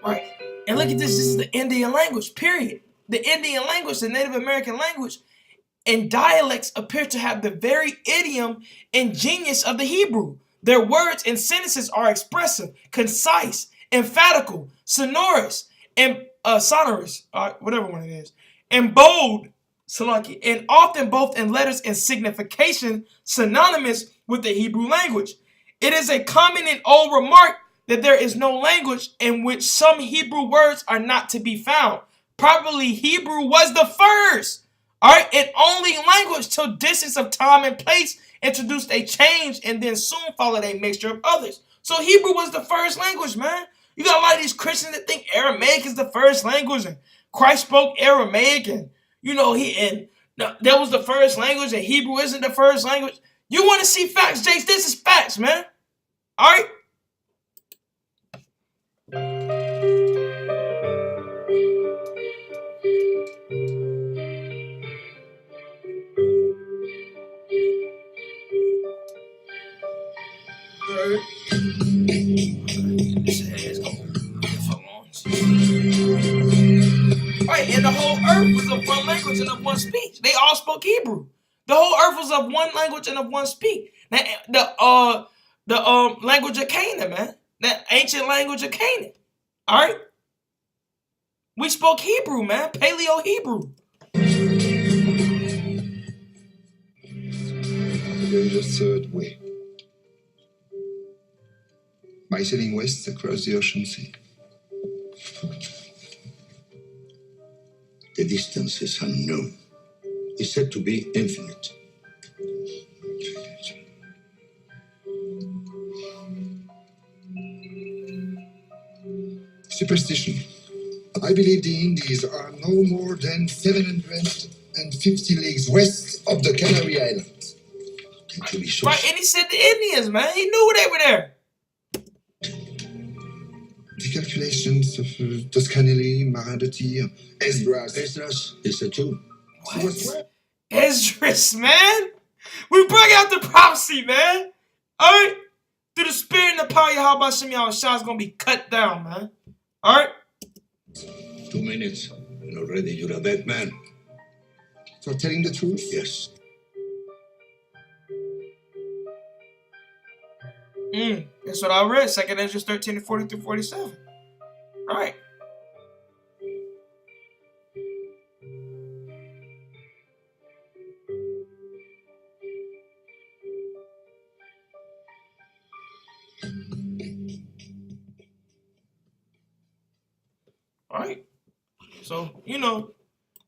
right. And look at this is the Indian language, period. The Indian language, the Native American language, and dialects appear to have the very idiom and genius of the Hebrew. Their words and sentences are expressive, concise, emphatical, sonorous, and sonorous, whatever one it is, and bold, and often both in letters and signification synonymous with the Hebrew language. It is a common and old remark that there is no language in which some Hebrew words are not to be found. Probably Hebrew was the first, all right, and only language till distance of time and place introduced a change and then soon followed a mixture of others. So Hebrew was the first language, man. You got a lot of these Christians that think Aramaic is the first language, and Christ spoke Aramaic, and that was the first language, and Hebrew isn't the first language. You want to see facts, Jace? This is facts, man. All right. Right, and the whole earth was of one language and of one speech. They all spoke Hebrew. The whole earth was of one language and of one speech. Now, the language of Canaan, man. That ancient language of Canaan. All right. We spoke Hebrew, man. Paleo Hebrew. There is a third way. By sailing west across the ocean sea. The distance is unknown. It's said to be infinite. Superstition. I believe the Indies are no more than 750 leagues west of the Canary Islands. To be sure. Right, and he said the Indians, man. He knew they were there. The calculations of Toscanelli, Marin de Tir, Esdras. Esdras is a Jew. What? Esdras, man. We bring out the prophecy, man. Alright? Through the spirit and the power of Yahweh Shem Yahushua is going to be cut down, man. Alright? 2 minutes, and already you're a dead man. For telling the truth? Yes. That's what I read. 2nd Ezra 13 40 through 47. Alright. Alright. So, you know,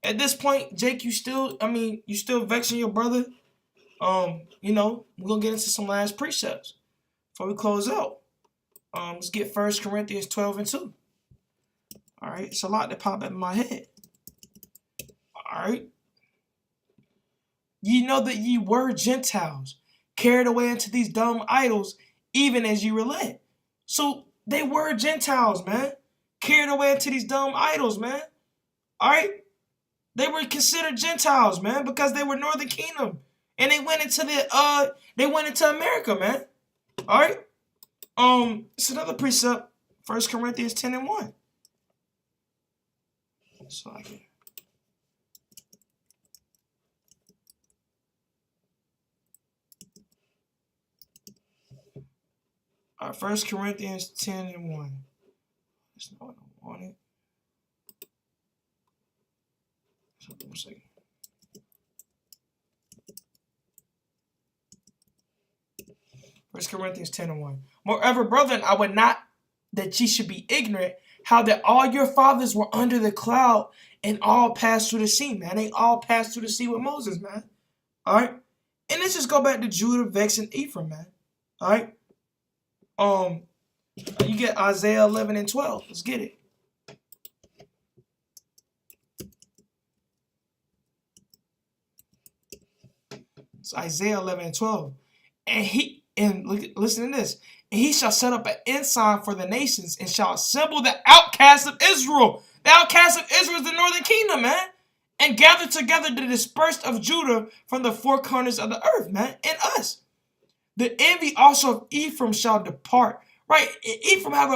at this point, Jake, you still vexing your brother. You know, we're gonna get into some last precepts before we close out. Let's get 1 Corinthians 12 and 2. Alright, it's a lot that popped up in my head. Alright. Ye know that ye were Gentiles, carried away into these dumb idols, even as ye were led. So they were Gentiles, man. Carried away into these dumb idols, man. Alright? They were considered Gentiles, man, because they were Northern Kingdom. And they went into America, man. Alright? It's another precept, 1 Corinthians 10 and 1. So I can. Alright, 1 Corinthians 10 and 1. That's not what I wanted. So, 1 second. First Corinthians 10 and 1. Moreover, brethren, I would not that ye should be ignorant how that all your fathers were under the cloud and all passed through the sea, man. They all passed through the sea with Moses, man. All right? And let's just go back to Judah, Vex, and Ephraim, man. All right? You get Isaiah 11 and 12. Let's get it. It's Isaiah 11 and 12. Listen to this. And he shall set up an ensign for the nations and shall assemble the outcasts of Israel. The outcasts of Israel is the northern kingdom, man. And gather together the dispersed of Judah from the four corners of the earth, man. And us. The envy also of Ephraim shall depart. Right? Ephraim have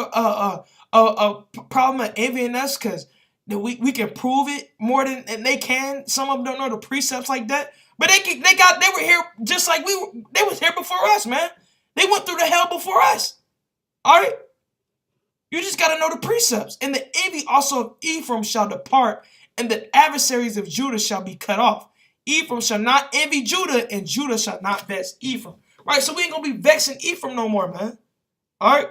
a problem of envying us because we can prove it more than they can. Some of them don't know the precepts like that. But they were here just like they was here before us, man. They went through the hell before us. All right? You just got to know the precepts. And the envy also of Ephraim shall depart, and the adversaries of Judah shall be cut off. Ephraim shall not envy Judah, and Judah shall not vex Ephraim. Right? So we ain't going to be vexing Ephraim no more, man. All right?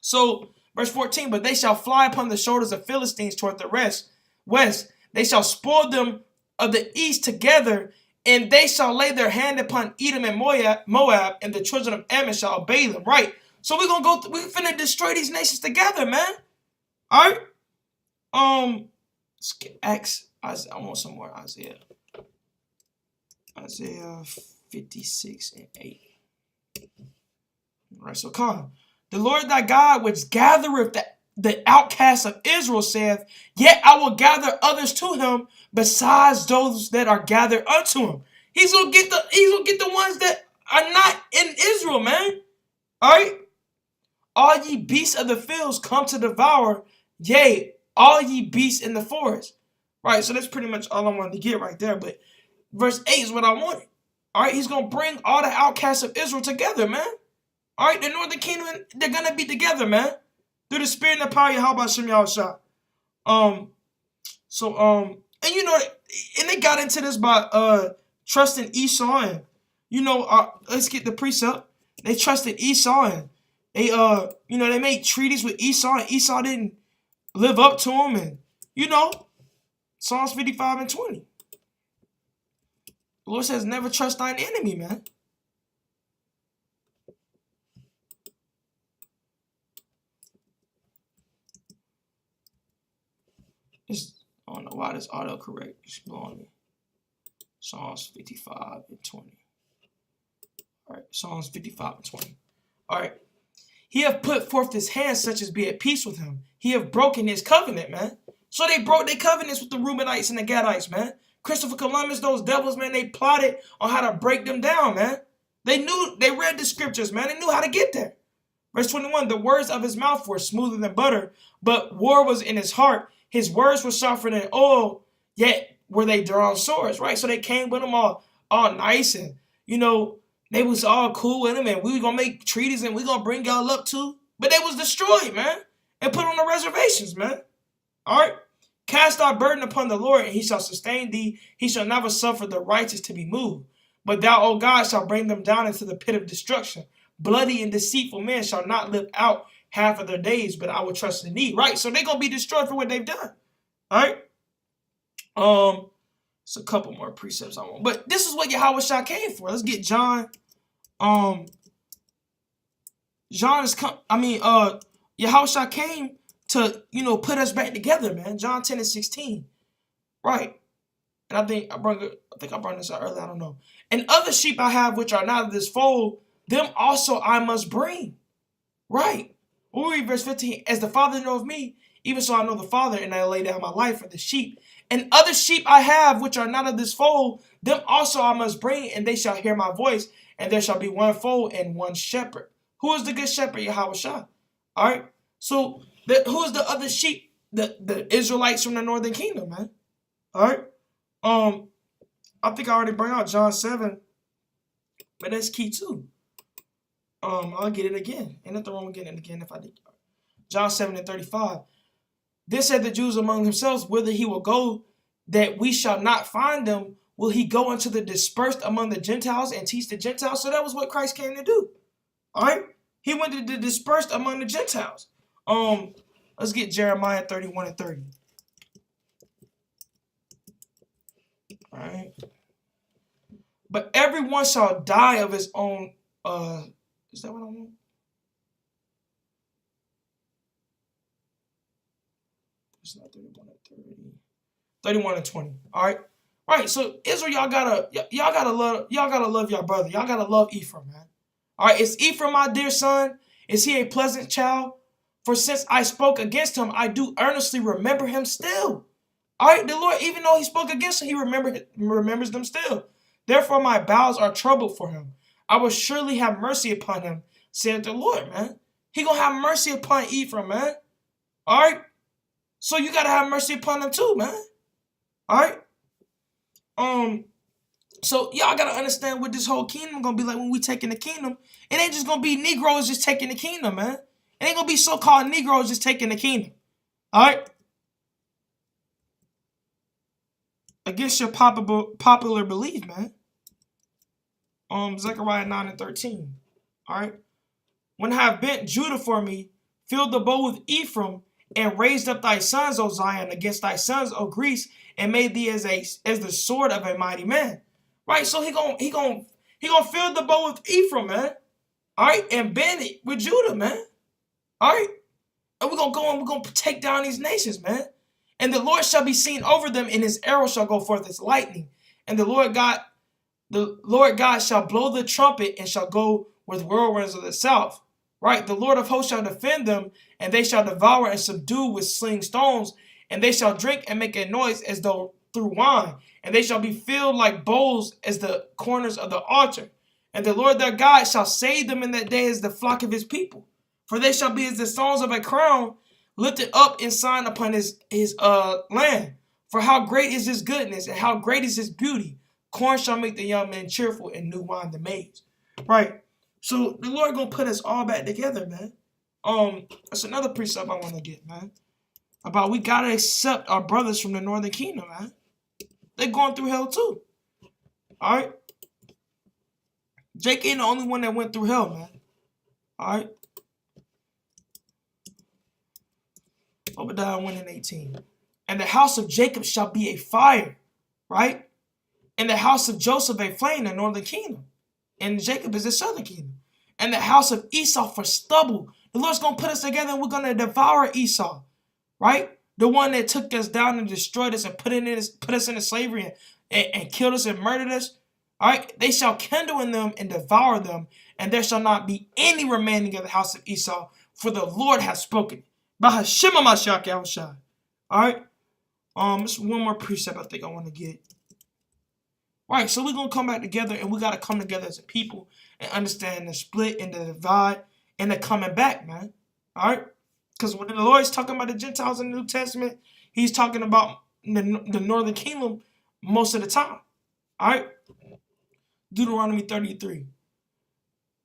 So, verse 14, but they shall fly upon the shoulders of Philistines toward the west. They shall spoil them of the east together, and they shall lay their hand upon Edom and Moab, and the children of Ammon shall obey them. Right? So we're gonna we're finna destroy these nations together, man. All right. Let's get Acts. I want some more Isaiah. Isaiah 56 and 8. All right. So come. The Lord thy God, which gathereth the outcasts of Israel, saith, yet I will gather others to him besides those that are gathered unto him. He's gonna get the ones that are not in Israel, man. All right. All ye beasts of the fields come to devour, yea, all ye beasts in the forest. Right. So that's pretty much all I wanted to get right there. But verse 8 is what I wanted. All right. He's gonna bring all the outcasts of Israel together, man. All right. The northern kingdom, they're gonna be together, man. Through the spirit and the power of Yahweh Shem Yahushua. And and they got into this by trusting Esau, and let's get the precept. They trusted Esau, and they made treaties with Esau, and Esau didn't live up to them, and Psalms 55 and 20. The Lord says, never trust thine enemy, man. I don't know why this autocorrect is blowing me. Psalms 55 and 20. All right, Psalms 55 and 20. All right. He have put forth his hand such as be at peace with him. He have broken his covenant, man. So they broke their covenants with the Reubenites and the Gadites, man. Christopher Columbus, those devils, man, they plotted on how to break them down, man. They read the scriptures, man. They knew how to get there. Verse 21, the words of his mouth were smoother than butter, but war was in his heart. His words were softer than oil, yet were they drawn swords, right? So they came with them all nice, and, they was all cool with him, and we were going to make treaties, and we going to bring y'all up too. But they was destroyed, man, and put on the reservations, man. All right? Cast our burden upon the Lord, and he shall sustain thee. He shall never suffer the righteous to be moved. But thou, O God, shalt bring them down into the pit of destruction. Bloody and deceitful men shall not live out half of their days, but I will trust in thee. Right? So they're going to be destroyed for what they've done. All right? It's a couple more precepts I want. But this is what Yahushua came for. Let's get John. Yahushua came to, put us back together, man. John 10 and 16. Right. And I think I brought this out earlier. I don't know. And other sheep I have which are not of this fold, them also I must bring. Right. We'll read verse 15. As the Father knoweth me, even so I know the Father, and I lay down my life for the sheep. And other sheep I have which are not of this fold, them also I must bring, and they shall hear my voice, and there shall be one fold and one shepherd. Who is the good shepherd? Yahushua. All right. So who is the other sheep? The Israelites from the northern kingdom, man. All right. I think I already brought out John 7, but that's key too. I'll get it again. Ain't nothing wrong with getting it again if I did. John 7 and 35. This said the Jews among themselves, whither he will go, that we shall not find them. Will he go unto the dispersed among the Gentiles and teach the Gentiles? So that was what Christ came to do. All right. He went to the dispersed among the Gentiles. Let's get Jeremiah 31 and 30. All right. But everyone shall die of his own. Is that what I want? It's not 31 and 30. 31 and 20. All right. Right. So Israel, y'all gotta love y'all brother. Y'all gotta love Ephraim, man. All right. Is Ephraim my dear son? Is he a pleasant child? For since I spoke against him, I do earnestly remember him still. All right. The Lord, even though he spoke against him, he remembers them still. Therefore, my bowels are troubled for him. I will surely have mercy upon him, said the Lord, man. He gonna have mercy upon Ephraim, man. All right. So you gotta have mercy upon them too, man. All right. So y'all gotta understand what this whole kingdom gonna be like when we taking the kingdom. It ain't just gonna be Negroes just taking the kingdom, man. It ain't gonna be so-called Negroes just taking the kingdom. All right. Against your popular belief, man. Zechariah 9 and 13. All right. When I have bent Judah for me, filled the bow with Ephraim, and raised up thy sons, O Zion, against thy sons, O Greece, and made thee as the sword of a mighty man. Right? So he gonna fill the bow with Ephraim, man. All right, and bend it with Judah, man. All right. And we're gonna go and we're gonna take down these nations, man. And the Lord shall be seen over them, and his arrow shall go forth as lightning. And the Lord God shall blow the trumpet and shall go with whirlwinds of the south. Right? The Lord of hosts shall defend them, and they shall devour and subdue with sling stones, and they shall drink and make a noise as though through wine, and they shall be filled like bowls as the corners of the altar. And the Lord their God shall save them in that day as the flock of his people. For they shall be as the stones of a crown lifted up in sign upon his land. For how great is his goodness, and how great is his beauty. Corn shall make the young men cheerful, and new wine the maids. Right? So the Lord gonna put us all back together, man. That's another precept I want to get, man. about we gotta accept our brothers from the northern kingdom, man. They're going through hell too. Alright? Jake ain't the only one that went through hell, man. Alright? Obadiah 1:18. And the house of Jacob shall be a fire, right? And the house of Joseph a flame, the northern kingdom. And Jacob is the southern kingdom. And the house of Esau for stubble. The Lord's going to put us together and we're going to devour Esau, right? The one that took us down and destroyed us and put us into slavery and killed us and murdered us. All right? They shall kindle in them and devour them, and there shall not be any remaining of the house of Esau, for the Lord has spoken. Bahashim HaMashiach Yahushua. All right? Just one more precept I think I want to get. All right, so we're going to come back together, and we got to come together as a people and understand the split and the divide and the coming back, man. All right? Because when the Lord is talking about the Gentiles in the New Testament, he's talking about the northern kingdom most of the time. All right? Deuteronomy 33.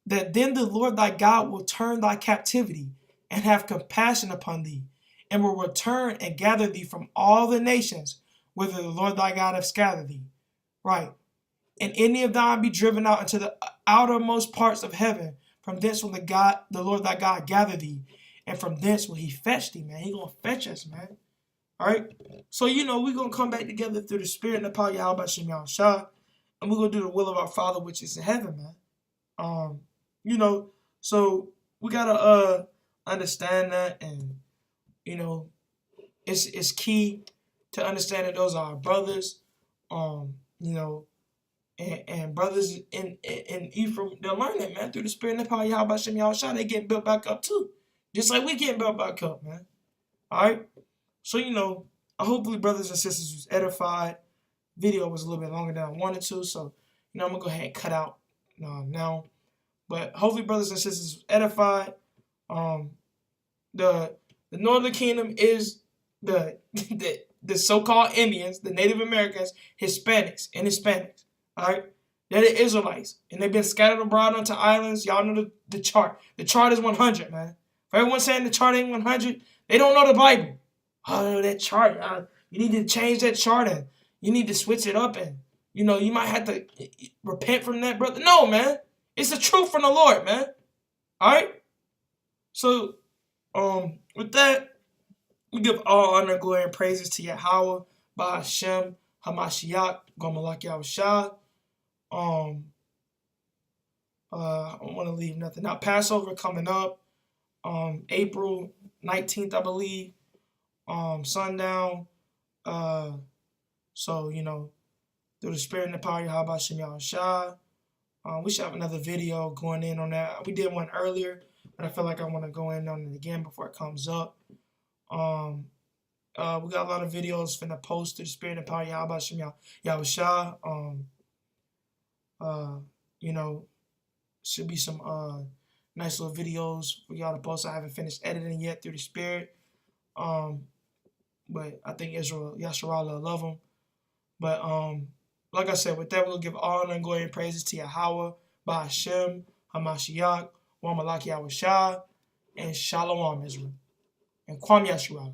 That then the Lord thy God will turn thy captivity and have compassion upon thee, and will return and gather thee from all the nations, whither the Lord thy God hath scattered thee. Right. And any of thine be driven out into the outermost parts of heaven. From thence will the Lord thy God gather thee. And from thence will he fetch thee, man. He gonna fetch us, man. Alright? So, we're gonna come back together through the Spirit and the power of Yahweh Shem Yahushua. And we're gonna do the will of our Father which is in heaven, man. So we gotta understand that, and it's key to understand that those are our brothers. And brothers in Ephraim, they're learning, man, through the Spirit and the power of Yahweh Shem Yahushua. They getting built back up too. Just like we getting built back up, man. Alright? So, hopefully brothers and sisters was edified. Video was a little bit longer than I wanted to, so, I'm going to go ahead and cut out now. But hopefully brothers and sisters was edified. The Northern Kingdom is the so-called Indians, the Native Americans, Hispanics. All right, they're the Israelites, and they've been scattered abroad onto islands. Y'all know the chart. The chart is 100, man. For everyone saying the chart ain't 100, they don't know the Bible. Oh, that chart. You need to change that chart, and you need to switch it up, and you might have to repent from that, brother. No, man, it's the truth from the Lord, man. All right. So, with that, we give all honor, glory, and praises to Yahweh, Bahashem, Hamashiach, Gomalak Yahushua. I don't want to leave nothing out. Passover coming up, April 19th, I believe, sundown. So, through the Spirit and the power of Yahweh Shem Yahushua, we should have another video going in on that. We did one earlier, but I feel like I want to go in on it again before it comes up. We got a lot of videos finna post through the Spirit and the power of Yahweh Shem Yahushua. Should be some nice little videos for y'all to post. I haven't finished editing yet through the Spirit. But I think Yahshua will love them. But like I said, with that, we'll give honor and glory and praises to Yahweh, Bahashem, Hamashiach, Wamalak Yahushua, and Shalom Israel. And Kwam Yahshua.